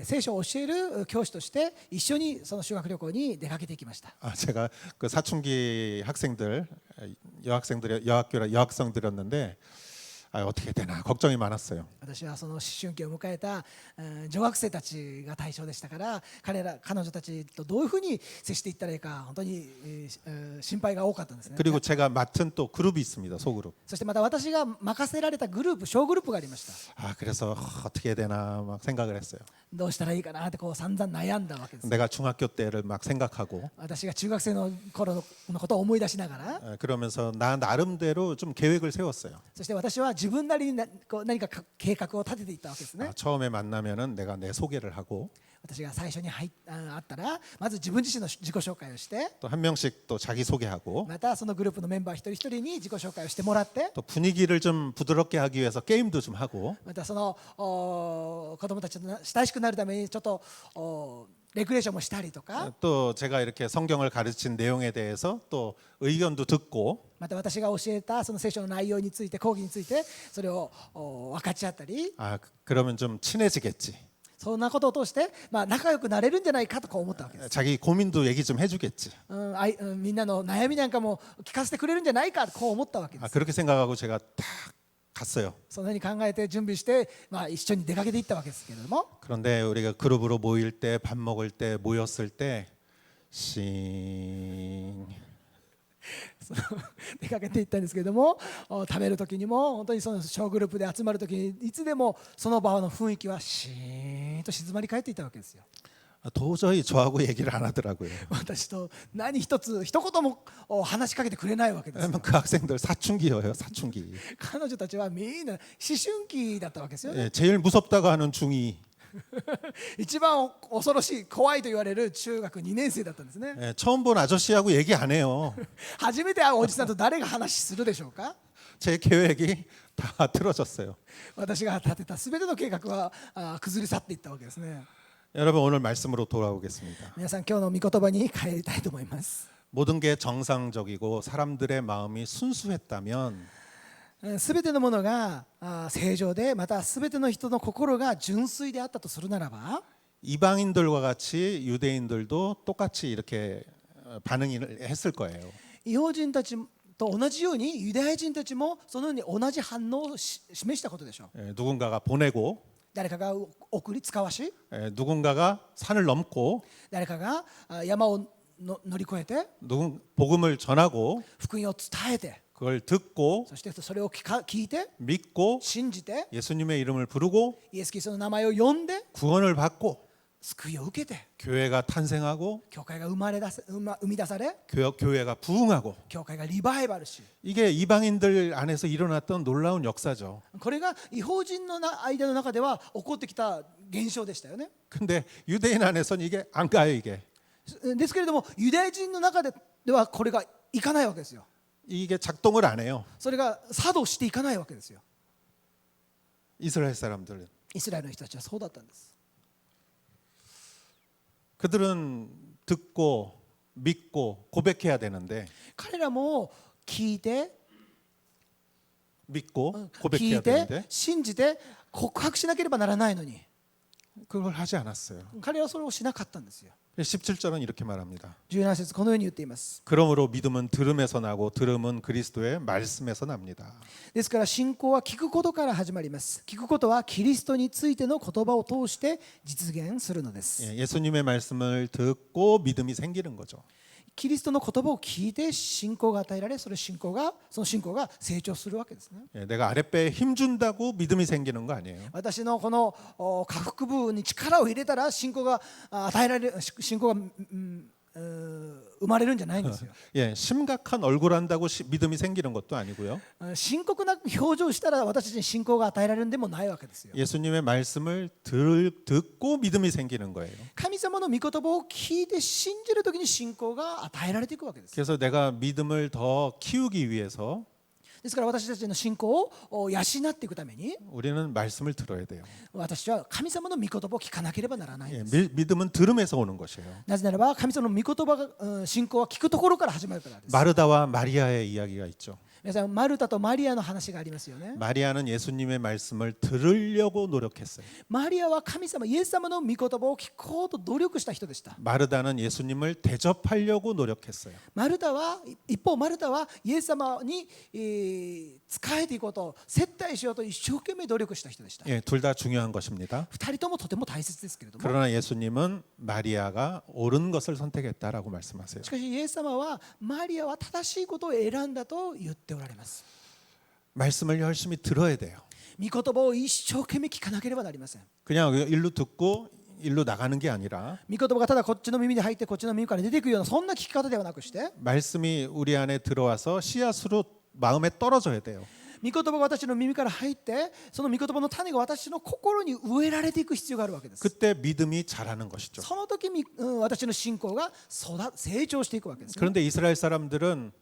聖書を教える教師として一緒にその修学旅行に出かけていきました。 제가 그 사춘기 학생들 여학생들이었는데 어떻게 되나 걱정이 많았어요. 私はその思春期を迎えた女学生たちが対象でしたから、彼女たちとどういうふうに接していったらいいか本当に心配が多かったんですね。 그리고 제가 맡은 또 그룹이 있습니다. 소그룹. そしてまた私が任せられたグループ、小グループがありました。 그래서 어떻게 해야 되나 막 생각을 했어요. どうしたらいいかなってこう散々悩んだわけです。 내가 중학교 때를 막 생각하고 私が中学生の頃のことを思い出しながら、 그러면서 나 나름대로 좀 계획을 세웠어요. そして私は自分なりに何か計画を立てていったわけですね。 처음에 만나면은 내가 내 소개를 하고 私が最初に会ったらまず自分自身の自己紹介をして、 또 한 명씩 또 자기 소개하고 またそのグループのメンバー一人一人に自己紹介をしてもらって、 또 분위기를 좀 부드럽게 하기 위해서 게임도 좀 하고 またその子供たちと親しくなるためにちょっとレクレーションもしたりとか、 또 제가 이렇게 성경을 가르친 내용에 대해서 또 의견도 듣고 また私が教えたその聖書の内容について、講義についてそれを分かち合ったり、 그러면 좀 친해지겠지. そんなことを通して、仲良くなれるんじゃないかとこう思ったわけです。 자기 고민도 얘기 좀 해주겠지. みんなの悩みなんかも聞かせてくれるんじゃないかとこう思ったわけです。 그렇게 생각하고 제가 딱 갔어요. そのように考えて準備して、一緒に出かけていったわけですけれども、 그런데 우리가 그룹으로 모일 때, 밥 먹을 때, 모였을 때 싱. 出かけていったんですけれども、食べる時にも本当にその小グループで集まる時にいつでもその場の雰囲気はシーンと静まり返っていたわけですよ。 도저히 저하고 얘기를 안 하더라고요. 私と何一言も話しかけてくれないわけですよ。 왜냐면 그 학생들 사춘기예요, 사춘기. 彼女たちはみんな思春期だったわけですよね。 제일 무섭다고 하는 중2. 一番恐ろしい怖いと言われる中学2年生だったんですね。 처음 본 아저씨하고 얘기 안 해요. 初めて会うおじさんと誰が話するでしょうか。 제 계획이 다 틀어졌어요. 私が立てた全ての計画は崩れ去っていったわけですね。 여러분 오늘 말씀으로 돌아오겠습니다. 皆さん今日の御言葉に帰りたいと思います。 모든 게 정상적이고 사람들의 마음이 순수했다면 すべてのものが正常で、またすべての人の心が純粋であったとするならば、 이방인들과 같이 유대인들도 똑같이 이렇게 반응을 했을 거예요. 異邦人たちと同じようにユダヤ人たちもそのように同じ反応を示したことでしょう。 누군가가 보내고 誰かが送り使わし、 누군가가 산을 넘고 誰かが山を乗り越えて 복음을 전하고 福音を伝えて、 그걸 듣고 そしてそれを聞いて 믿고 信じて 예수님의 이름을 부르고 イエス・キリストの名前を呼んで 구원을 받고 救いを受けて 교회가 탄생하고 教会が生み出され、 교회가 부흥하고 教会がリバイバルし、 이게 이방인들 안에서 일어났던 놀라운 역사죠. これが異邦人の間の中では起こってきた現象でしたよね。 근데 유대인 안에서는 이게 안 가요, 이게. ですけれどもユダヤ人の中ではこれがいかないわけですよ。 이게 작동을 안 해요. それが作動していかないわけですよ。 이스라엘 사람들은. イスラエルの人たちはそうだったんです。 그들은 듣고 믿고 고백해야 되는데 彼らも聞いて 믿고 聞 고백해야 いて 되는데 信じて告白しなければならないのに、 그걸 하지 않았어요. 彼らはそれをしなかったんですよ。 17절은 이렇게 말합니다. 17節このように言っています。 그러므로 믿음은 들음에서 나고 들음은 그리스도의 말씀에서 납니다. ですから信仰は聞くことから始まります。聞くことはキリストについての言葉を通して実現するのです。 예수님의 말씀을 듣고 믿음이 생기는 거죠. キリストの言葉を聞いて信仰が与えられ、その信仰が成長するわけですね。 내가 아랫배에 힘 준다고 믿음이 생기는 거 아니에요. 私のこの下腹部に力を入れたら信仰が与えられる、信仰が生まれるんじゃないんですよ。 심각한 얼굴 한다고 믿음이 생기는 것도 아니고요. 深刻な表情をしたら私たちに信仰が与えられるんでもないわけですよ。 예수님의 말씀을 듣고 믿음이 생기는 거예요. 神様の御言葉を聞いて信じるときに信仰が与えられていくわけです。 그래서 내가 믿음을 더 키우기 위해서 ですから私たちの信仰を養っていくために 우리는 말씀을 들어야 돼요. 私は神様の御言葉を聞かなければならないんです。 믿음은 들음에서 오는 것이에요. なぜならば神様の御言葉が信仰は聞くところから始まるからです。 마르다와 마리아의 이야기가 있죠. 皆さんマルタとマリアの話がありますよね。 마리아는 예수님의 말씀을 들으려고 노력했어요. マリアは神様イエス様の御言葉を聞こうと努力した人でした。 마르다는 예수님을 대접하려고 노력했어요. 一方マルタはイエス様に仕えていこうと接待しようと一生懸命努力した人でした。 둘 다 중요한 것입니다. 二人ともとても大切ですけれども、 그러나 예수님은 마리아가 옳은 것을 선택했다라고 말씀하세요. しかしイエス様はマリアは正しいことを選んだと言っておられます。 말씀을 열심히 들어야 돼요. 御言葉を一生懸命聞かなければなりません。 그냥 일로 듣고 일로 나가는 게 아니라 御言葉がただこっちの耳で入ってこっちの耳から出ていくようなそんな聞き方ではなくして、 말씀이 우리 안에 들어와서 씨앗으로 마음에 떨어져야 돼요. 御言葉が私の耳から入ってその御言葉の種が私の心に植えられていく必要があるわけです。 그때 믿음이 자라는 것이죠. その時私の信仰が成長していくわけです、ね。 그런데 이스라엘 사람들은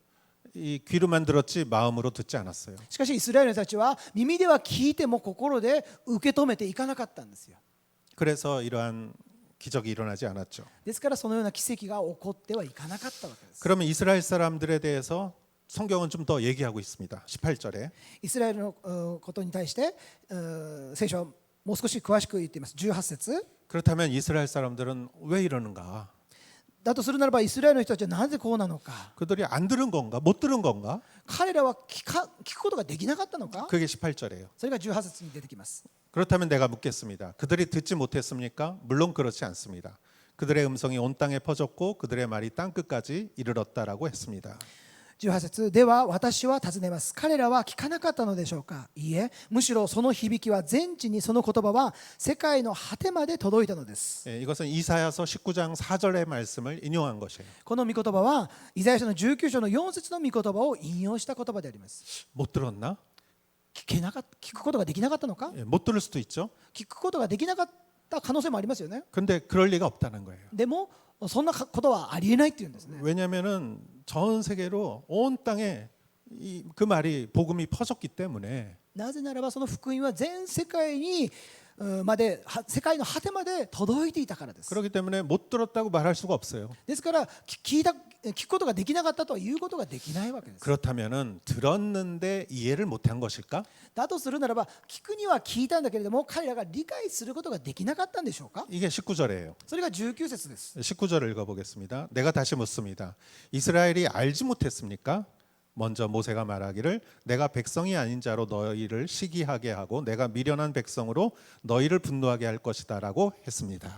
이 귀로만 들었지 마음으로 듣지 않았어요. しかしイスラエルの人たちは耳では聞いても心で受け止めていかなかったんですよ。 그래서 이러한 기적이 일어나지 않았죠. ですからそのような奇跡が起こってはいかなかったわけです。 그러면 이스라엘 사람들에 대해서 성경은 좀 더 얘기하고 있습니다. 18절에 イスラエルのことに対して聖書はもう少し詳しく言っています。18節 그렇다면 이스라엘 사람들은 왜 이러는가? だとするならばイスラエルの人たちはなぜこうなのか。 그들이 안 들은 건가? 못 들은 건가? 彼らは聞くことができなかったのか。 그게 18절이에요. それが18節に出てきます。 그렇다면 내가 묻겠습니다. 그들이 듣지 못했습니까? 물론 그렇지 않습니다. 그들의 음성이 온 땅에 퍼졌고 그들의 말이 땅 끝까지 이르렀다라고 했습니다. 18節では私は尋ねます。彼らは聞かなかったのでしょうか。いいえ、むしろその響きは全地に、その言葉は世界の果てまで届いたのです。 이것은 이사야서 19장 4절의 말씀을 인용한 것이에요. この御言葉はイザヤ書の19章の4節の御言葉を引用した言葉であります。 못 들었나? 聞くことができなかったのか。 못 들을 수도 있죠. 聞くことができなかった可能性もありますよね。 근데 그럴 리가 없다는 거예요. でもそんなことはありえないっていうんですね。 왜냐하면은 전 세계로 온 땅에 그 말이 복음이 퍼졌기 때문에 なぜならばその福音は全世界に世界の果てまで届いていたからです。 그렇기 때문에 못 들었다고 말할 수가 없어요. ですから聞くことができなかったとは言うことができないわけです。 그렇다면은 들었는데 이해를 못한 것일까? だとするならば聞くには聞いたんだけれども彼らが理解することができなかったんでしょうか。 이게 19절이에요. それが19節です。 19절을 읽어보겠습니다. 내가 다시 묻습니다. 이스라엘이 알지 못했습니까? 먼저 모세가 말하기를 내가 백성이 아닌 자로 너희를 시기하게 하고 내가 미련한 백성으로 너희를 분노하게 할 것이다라고 했습니다.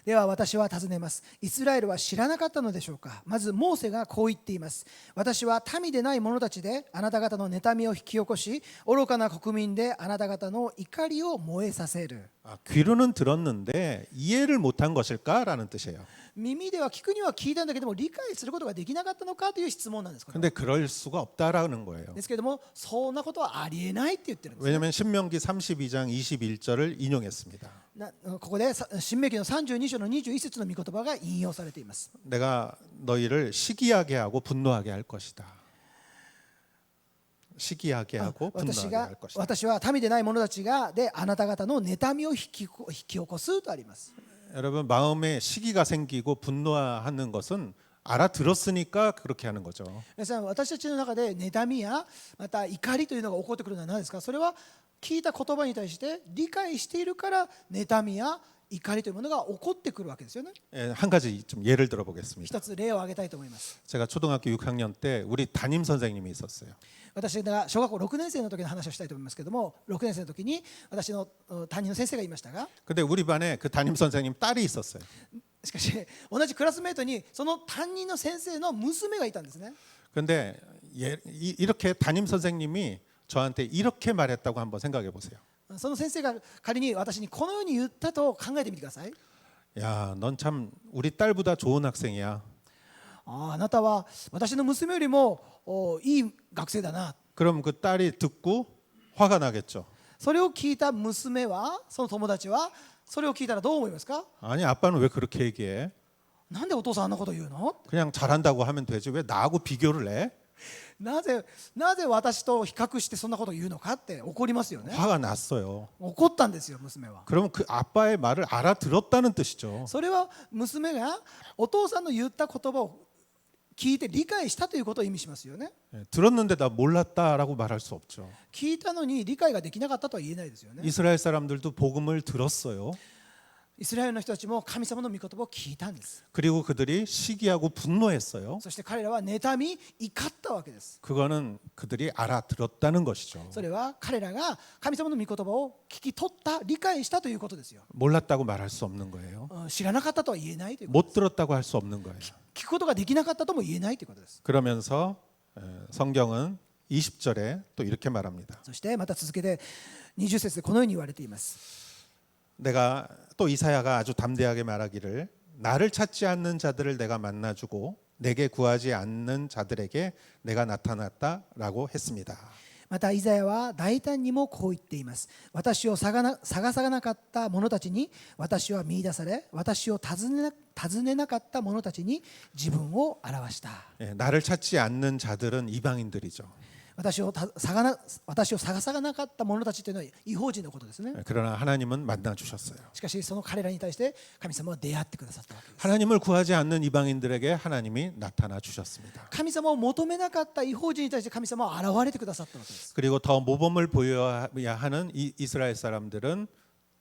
では私は尋ねます。イスラエルは知らなかったのでしょうか。まずモーセがこう言っています。私は民でない者たちであなた方の妬みを引き起こし愚かな国民であなた方の怒りを燃えさせる。 귀로는 들었는데 이해를 못한 것일까라는 뜻이에요. 耳では聞くには聞いたんだけども理解することができなかったのかという質問なんです。 근데 그럴 수가 없다라는 거예요. ですけれどもそんなことはありえないって言ってるんです。 왜냐하면 신명기 32장 21절을 인용했습니다. ここで新明記の32章の21節の御言葉が引用されています。 내가 너희를 시기하게 하고 분노하게 할 것이다. 시기하게 하고 분노하게 할 것이다. 私は民でない者たちがであなた方の妬みを引き起こすとあります。 여러분 마음에 시기가 생기고 분노하는 것은 알아들었으니까 그렇게 하는 거죠. 皆さん私たちの中で妬みやまた怒りというのが起こってくるのは何ですか。それは聞いた言葉に対して理解しているから妬みや怒りというものが起こってくるわけですよね。 예, 한 가지 좀 예를 들어 보겠습니다. 一つ例を挙げたいと思います。 제가 초등학교 6학년 때 우리 담임 선생님이 있었어요. 私が小学校6年生の時の話をしたいと思いますけども、6年生の時に私の担任の先生がいましたが、 근데 우리 반에 그 담임 선생님 딸이 있었어요. しかし同じクラスメートにその担任の先生の娘がいたんですね。 근데 이렇게 담임 선생님이 저한테 이렇게 말했다고 한번 생각해 보세요. その先生が仮に私にこのように言ったと考えてみてください。 야, 넌 참 우리 딸보다 좋은 학생이야. あなたは私の娘よりもいい学生だな。 그럼 그 딸이 듣고 화가 나겠죠. それを聞いた娘は、その友達はそれを聞いたらどう思いますか？ 아니 아빠는 왜 그렇게 얘기해? なんでお父さんあんなこと言うの？ 그냥 잘한다고 하면 되지 왜 나하고 비교를 해? なぜ私と比較してそんなこと言うのかって怒りますよね。 화가 났어요. 怒ったんですよ、娘は。 그러면 그 아빠의 말을 알아들었다는 뜻이죠. それは娘がお父さんの言った言葉を聞いて理解したということを意味しますよね。 예, 들었는데 나 몰랐다라고 말할 수 없죠. 聞いたのに理解ができなかったとは言えないですよね。 이스라엘 사람들도 복음을 들었어요. イスラエルの人たちも神様の御言葉を聞いたんです。 그리고 그들이 시기하고 분노했어요. そして彼らは妬み怒ったわけです。 그거는 그들이 알아들었다는 것이죠. それは彼らが神様の御言葉を聞き取った理解したということですよ。 몰랐다고 말할 수 없는 거예요. 知らなかったとは言えないということ。 못 들었다고 할 수 없는 거예요. 聞くことができなかったとも言えないということです。 그러면서 성경은 20절에 또 이렇게 말합니다. そしてまた続けて20節でこのように言われています。 내가 또 이사야가 아주 담대하게 말하기를 나를 찾지 않는 자들을 내가 만나주고 내게 구하지 않는 자들에게 내가 나타났다라고 했습니다. またイザヤは大胆にもこう言っています。私を探さなかった者たちに私は見出され、私を尋ねなかった者たちに自分を表した。 예, 나를 찾지 않는 자들은 이방인들이죠. 私を探さなかった者たちというのは異邦人のことですね。 예, 그러나 하나님은 만나 주셨어요. しかしその彼らに対して神様は出会ってくださったわけです。 하나님을 구하지 않는 이방인들에게 하나님이 나타나 주셨습니다. 神様を求めなかった異邦人に対して神様は現れてくださったわけです。 그리고 더 모범을 보여야 하는 이스라엘 사람들은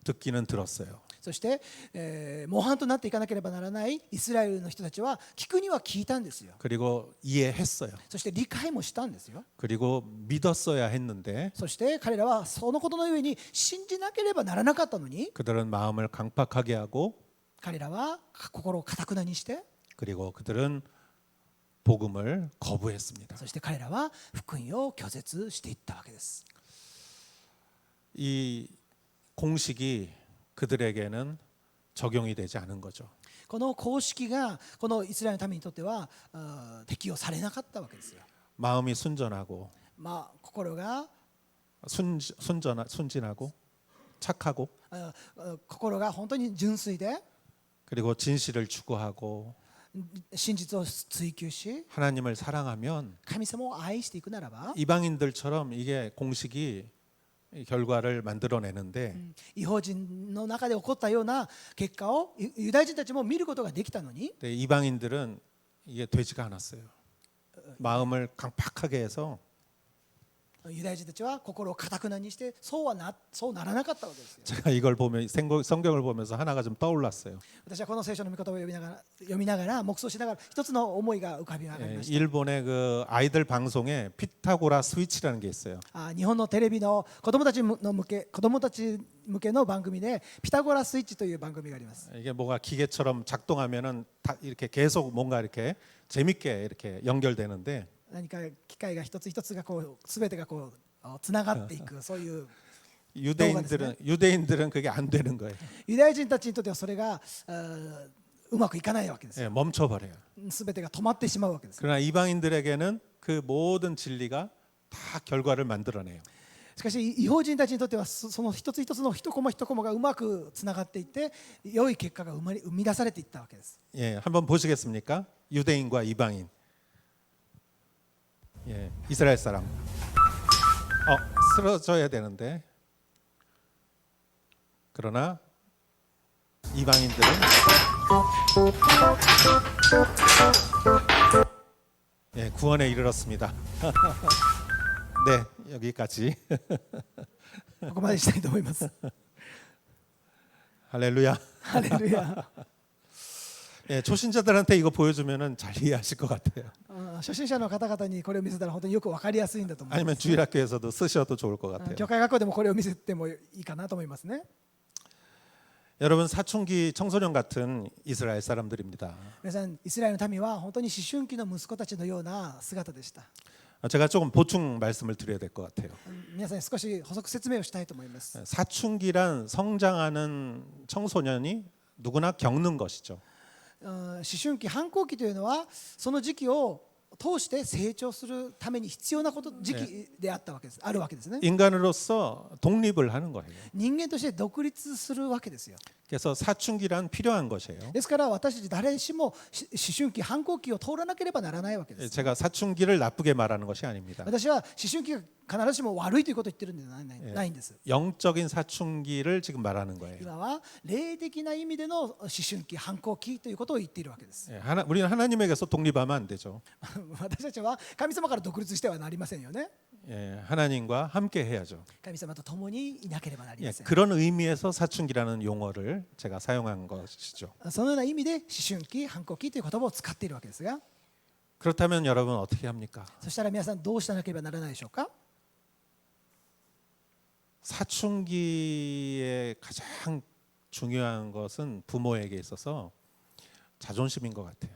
듣기는 들었어요. そして、模範となっていかなければならないイスラエルの人たちは聞くには聞いたんですよ。 그리고 이해했어요. そして理解もしたんですよ。 그리고 믿었어야 했는데 そして彼らはそのことの上に信じなければならなかったのに 그들은 마음을 강팍하게 하고 彼らは心を堅くなにして 그리고 그들은 복음을 거부했습니다. そして彼らは福音を拒絶していったわけです。 이 공식이 그들에게는 적용이 되지 않은 거죠. この公式がこのイスラエルの民にとっては適用されなかったわけですよ。 마음이 순전하고 心が 순진하고 착하고 心が本当に純粋で 그리고 진실을 추구하고 真実を追求し 하나님을 사랑하면 神様を愛していくならば 이방인들처럼 이게 공식이 결과를 만들어내는데 異邦人の中で起こったような結果をユダヤ人たちも見ることができたのに 이방인들은 이게 되지가 않았어요. 마음을 강팍하게 해서 ユダヤ人たちは心を堅くなにしてそうならなかったわけですよ。 제가 이걸 보면 성경을 보면서 하나가 좀 떠올랐어요. 私はこの聖書の御言葉を読みながら黙想しながら一つの思いが浮かび上がりました。 일본의 그 아이들 방송에 피타고라 스위치라는 게 있어요. 日本のテレビの子供たち向けの番組でピタゴラスイッチという番組があります。 이게 뭐가 기계처럼 작동하면은 다 이렇게 계속 뭔가 이렇게 재밌게 이렇게 연결되는데 何か機械が一つ一つがこう全てがこうつながっていくそういう 유대인들은 그게 안 되는 거예요. ユダヤ人たちにとってはそれがうまくいかないわけです。 예, 멈춰버려요. 全てが止まってしまうわけです。 그러나 이방인들에게는 그 모든 진리가 다 결과를 만들어내요. しかし異邦人たちにとってはその一つ一つの一コマ一コマがうまくつながっていって良い結果が生み出されていったわけです。 예, 한번 보시겠습니까? 유대인과 이방인. 예, 이스라엘 사람. 쓰러져야 되는데. 그러나 이방인들은 예, 구원에 이르렀습니다. 네, 여기까지. ここまでしたいと思います。 할렐루야. ハレルヤ 예, 초신자들한테 이거 보여주면은 잘 이해하실 것 같아요. 初心者の方々にこれを見せたら本当によく分かりやすいんだと思いま 아니면 す 주일학교에서도 쓰셔도 좋을 것 같아요. 教会学校でもこれを見せてもいいかなと思いますね 여러분 사춘기 청소년 같은 이스라엘 사람들입니다. 皆さんイスラエルの民は本当に思春期の息子たちのような姿でした 제가 조금 보충 말씀을 드려야 될 것 같아요. 皆さんに少し補足説明をしたいと思います 사춘기란 성장하는 청소년이 누구나 겪는 것이죠. 思春期反抗期というのはその時期を通して成長するために必要なこと時期であったわけですあるわけですね 인간으로서 독립을 하는 거예요. 人間として独立するわけですよ 그래서 사춘기란 필요한 것이에요. ですから私たち誰しも思春期反抗期を通らなければならないわけです 제가 사춘기를 나쁘게 말하는 것이 아닙니다. 私は思春期が必ずしも悪いということを言ってるんじゃないんです 영적인 사춘기를 지금 말하는 거예요. 今は霊的な意味での思春期反抗期ということを言っているわけです 우리는 하나님에게서 독립하면 안 되죠. 私たちは神様から独立してはなりませんよね 하나님과 함께 해야죠. 神様と共にいなければなり 예, ません 그런 의미에서 사춘기라는 용어를 제가 사용한 것이죠. そのような意味で思春期反抗期という言葉を使っているわけですが 그렇다면 여러분 어떻게 합니까? そしたら皆さんどうしなければならないでしょうか 사춘기의 가장 중요한 것은 부모에게 있어서 자존심인 것 같아요.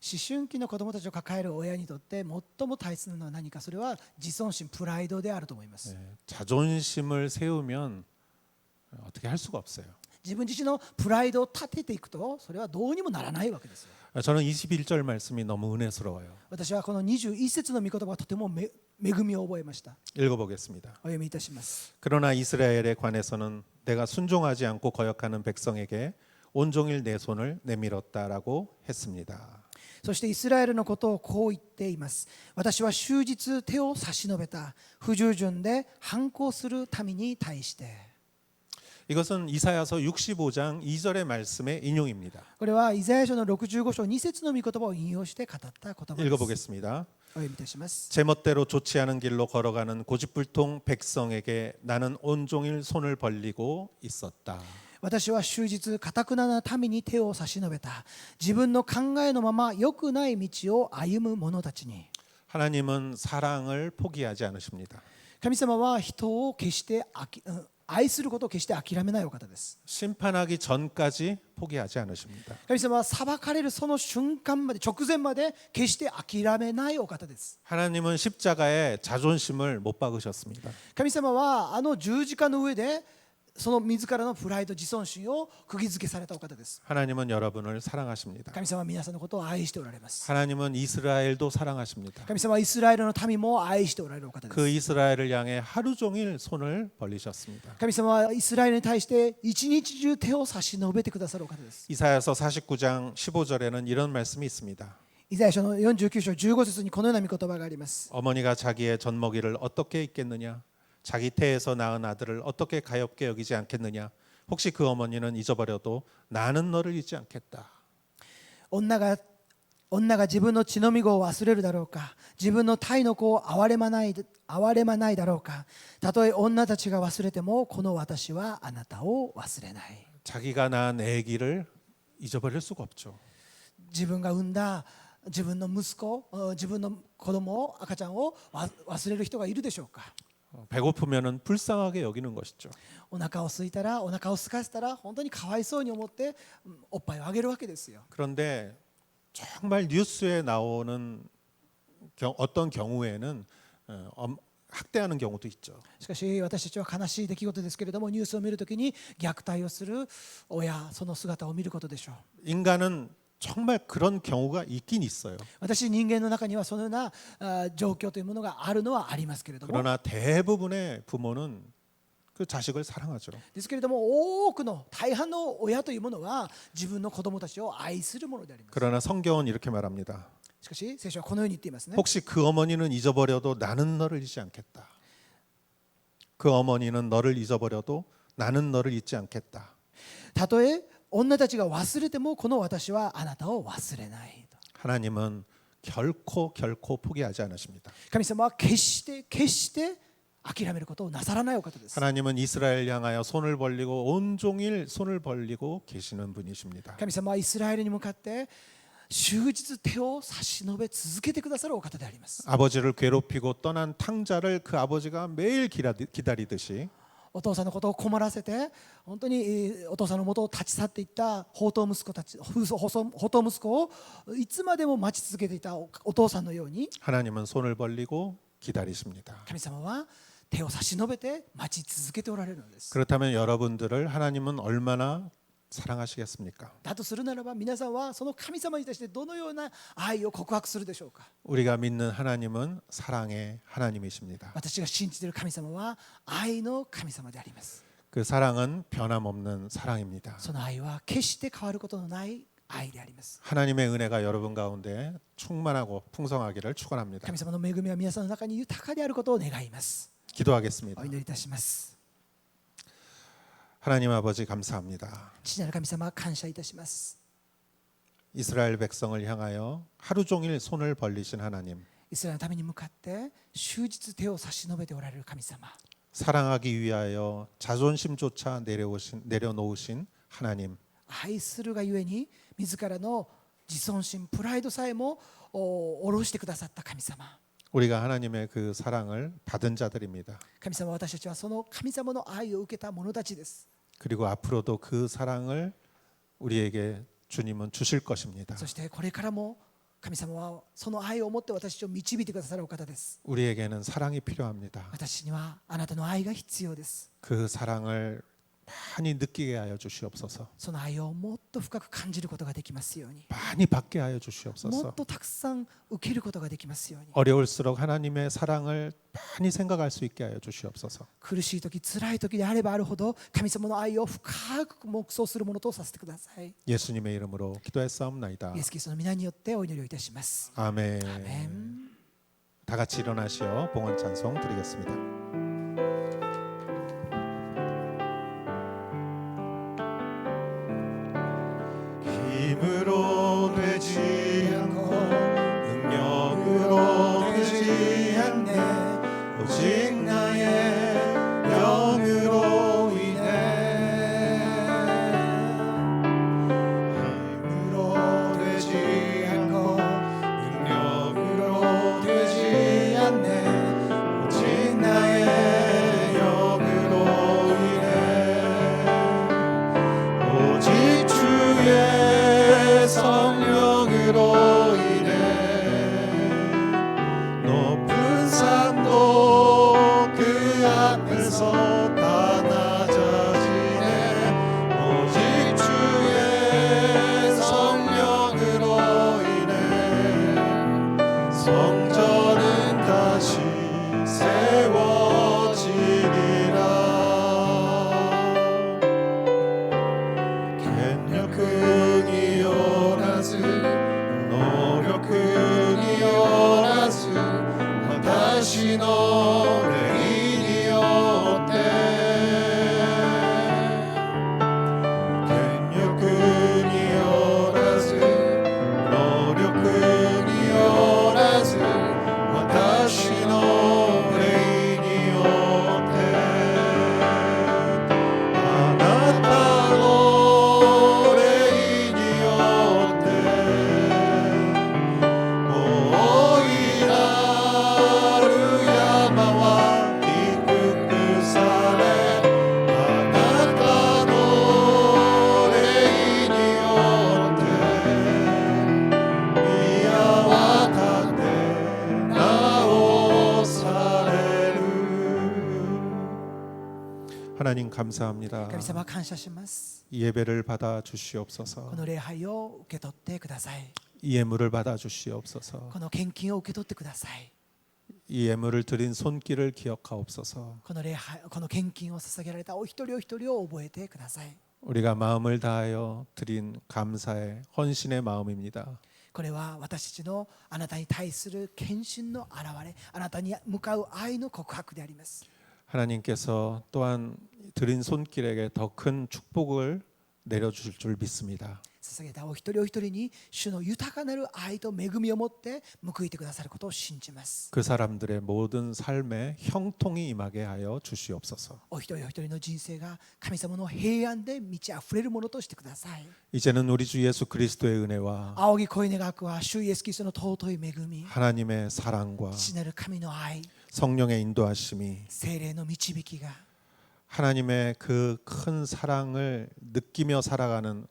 思春期の子どもたちを抱える親にとって最も大切なのは何かそれは自尊心プライドであると思います 자존심을 세우면 어떻게 할 수가 없어요. 自分自身のプライドを立てていくとそれはどうにもならないわけですよ 저는 21절 말씀이 너무 은혜스러워요. 私はこの21節の御言葉がとても恵みを覚えました 읽어보겠습니다. お読みいたします 그러나 이스라엘에 관해서는 내가 순종하지 않고 거역하는 백성에게 온종일 내 손을 내밀었다라고 했습니다. そしてイスラエルのことをこう言っています私は終日手を差し伸べた不従順で反抗する民に対して 이것은 이사야서 65장 2절의 말씀의 인용입니다. これはイザヤ書の65章2節の御言葉を引用して語った言葉です 읽어보겠습니다. お読みいたします 제멋대로 좋지 않은 길로 걸어가는 고집불통 백성에게 나는 온종일 손을 벌리고 있었다. 私は終日かたくなな民に手を差し伸べた自分の考えのまま良くない道を歩む者たちに 하나님은 사랑을 포기하지 않으십니다. 神様は人を決して愛することを決して諦めないお方です 심판하기 전까지 포기하지 않으십니다. 神様は裁かれるその瞬間まで直前まで決して諦めないお方です 하나님은 십자가에 자존심을 못 박으셨습니다. 神様はあの十字架の上でその自らのプライド自尊心を釘付けされたお方です 하나님은 여러분을 사랑하십니다. 神様は皆さんのことを愛しておられます 하나님은 이스라엘도 사랑하십니다. 神様はイスラエルの民も愛しておられるお方で 그 す 이스라엘을 향해 하루 종일 손을 벌리셨습니다. 神様はイスラエルに対して一日中手を差し伸べてくださるお方です 이사야서 49장 15절에는 이런 말씀이 있습니다. イザヤ書の49章15節にこのような御言葉があります 어머니가 자기의 젖먹이를 어떻게 잊겠느냐? 자기 태에서 낳은 아들을 어떻게 가엾게 여기지 않겠느냐? 혹시 그 어머니는 잊어버려도 나는 너를 잊지 않겠다. 女が自分の血のみ子を忘れるだろうか自分の胎の子を憐れまないだろうかたとえ女たちが忘れてもこの私はあなたを忘れない 자기가 낳은 아기를 잊어버릴 수가 없죠. 自分が産んだ自分の息子自分の子供赤ちゃんを忘れる人がいるでしょうか 배고프면은 불쌍하게 여기는 것이죠. お腹を空いたらお腹を空かせたら本当にかわいそうに思っておっぱいをあげるわけですよ 그런데 정말 뉴스에 나오는 어떤 경우에는 학대하는 경우도 있죠. しかし私たちは悲しい出来事ですけれどもニュースを見るときに虐待をする親その姿を見ることでしょう 인간은 정말 그런 경우가 있긴 있어요. 私人間の中にはそのような状況というものがあるのはありますけれども 그러나 대부분의 부모는 그 자식을 사랑하죠. ですけれども多くの大半の親というものは自分の子供たちを愛するものであります 그러나 성경은 이렇게 말합니다. しかし聖書はこのように言っていますね 혹시 그 어머니는 잊어버려도 나는 너를 잊지 않겠다. 그 어머니는 너를 잊어버려도 나는 너를 잊지 않겠다. たとえ女たちが忘れてもこの私はあなたを忘れない 하나님은 결코 포기하지 않으십니다. 神様は決して諦めることをなさらないお方です。 하나님은 이스라엘 향하여 손을 벌리고 온종일 손을 벌리고 계시는 분이십니다. 神様はイスラエルに向かって終日手を差し伸べ続けてくださるお方であります。 아버지를 괴롭히고 떠난 탕자를 그 아버지가 매일 기다리듯이 お父さんのことを困らせて本当にお父さんの元を立ち去っていった放蕩息子たち、放蕩息子をいつまでも待ち続けていたお父さんのように 하나님은 손을 벌리고 기다리십니다. 神様は手を差し伸べて待ち続けておられるのです。 그렇다면 여러분들을 하나님은 얼마나 사랑하시겠습니까? だとするならば皆さんはその神様に対してどのような愛を告白するでしょうか。 우리가 믿는 하나님은 사랑의 하나님이십니다. 私が信じている神様は愛の神様であります。 그 사랑은 변함없는 사랑입니다. その愛は決して変わることのない愛であります。 하나님의 은혜가 여러분 가운데 충만하고 풍성하기를 축원합니다. 神様の恵みは皆さんの中に豊かであることを願います。 기도하겠습니다. お祈りいたします。 하나님 아버지 감사합니다. 父なる神様感謝いたします。 이스라엘 백성을 향하여 하루 종일 손을 벌리신 하나님, イスラエルのために向かって終日手を差し伸べておられる神様、 사랑하기 위하여 자존심조차 내려놓으신 하나님, 愛するがゆえに自らの自尊心プライドさえも下ろしてくださった神様。 우리가 하나님의 그 사랑을 받은 자들입니다. 神様、私たちはその神様の愛を受けた者たちです。 그리고 앞으로도 그 사랑을 우리에게 주님은 주실 것입니다. そしてこれからも神様はその愛を持って私たちを導いてくださるお方です。 우리에게는 사랑이 필요합니다. 私にはあなたの愛が必要です。 그 사랑을 많이 느끼게 하여 주시옵소서. その愛をもっと深く感じることができますように、 많이 받게 하여 も 주시옵소서. っとたくさん受けることができますように、 어려울수록 하나님의 사랑을 많이 생각할 수 있게 하여 주시옵소서. 苦しい時、辛い時であればあるほど神様の愛を深く黙想するものとさせてください。 예수님의 이름으로 기도했사옵나이다. イエス・キリストの皆によってお祈りをいたします。 아멘. アメン。 다 같이 일어나시어 봉헌 찬송 드리겠습니다. 힘으로 되지 않고 능력으로 되지 않네 오직 나의 영으로 인해 힘으로 되지 않고 능력으로 되지 않네 오직 나의 영으로 인해 오직 주의 성령으로 인해 높은 산도 그 앞에서 다 낮아지네 오직 주의 성령으로 인해 성전은 다시 세워지리라 갱년근이 오라스 노력근이 오라스 다시 노래인이었대 갱년근이 오라스 노력근이 오라스 다시 노래인이었대 아나타 노래인이었대 오이라루 야마와 이끄사레 아나타 노래인이었대 미야와 타테 나오사레루 하나님 감사합니다. 神様感謝します。 이 예배를 받아 こ 주시옵소서. の礼拝を受け取ってください。 이 예물을 받아 주시옵소서. この献金を受け取ってください。 이 예물을 드린 손길을 기억하옵소서. この礼拝、この献金を捧げられたお一人お一人を覚えてください。 우리가 마음을 다하여 드린 감사의 헌신의 마음입니다. これは私たちのあなたに対する献身の現れ、あなたに向かう愛の告白であります。 하나님께서 또한 드린 손길에게 더 큰 축복을 내려주실 줄 믿습니다. 捧げたお一人お一人に主の豊かなる愛と恵みを持って報いてくださることを信じます。 그 사람들의 모든 삶에 형통이 임하게 하여 주시옵소서. お一人お一人の人生が神様の平安で満ち溢れるものとしてください。 이제는 우리 주 예수 그리스도의 은혜와 仰ぎ声願わくは主イエスキリストの尊い恵み、 하나님의 사랑과 父なる神の愛、 성령의 인도하심이 聖霊の導きが 하나님의 그 큰 사랑을 느끼며 사랑하는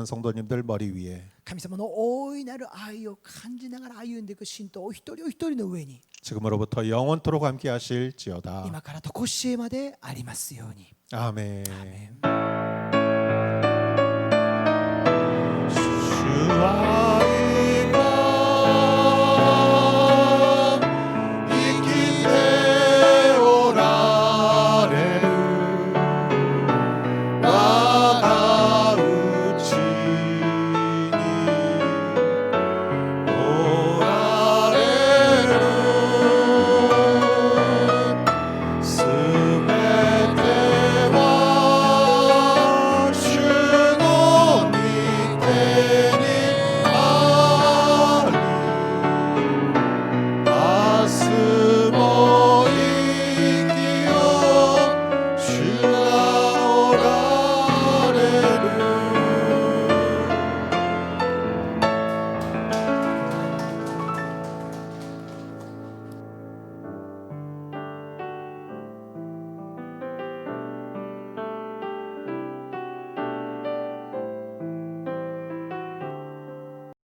성도님들 머리 위에 神様の大いなる愛を感じながら歩んでいく信徒お一人お一人の上に 지금으로부터 영원토록 함께 하실지어다. 今から常しえまでありますように。 아멘. 아멘. 주와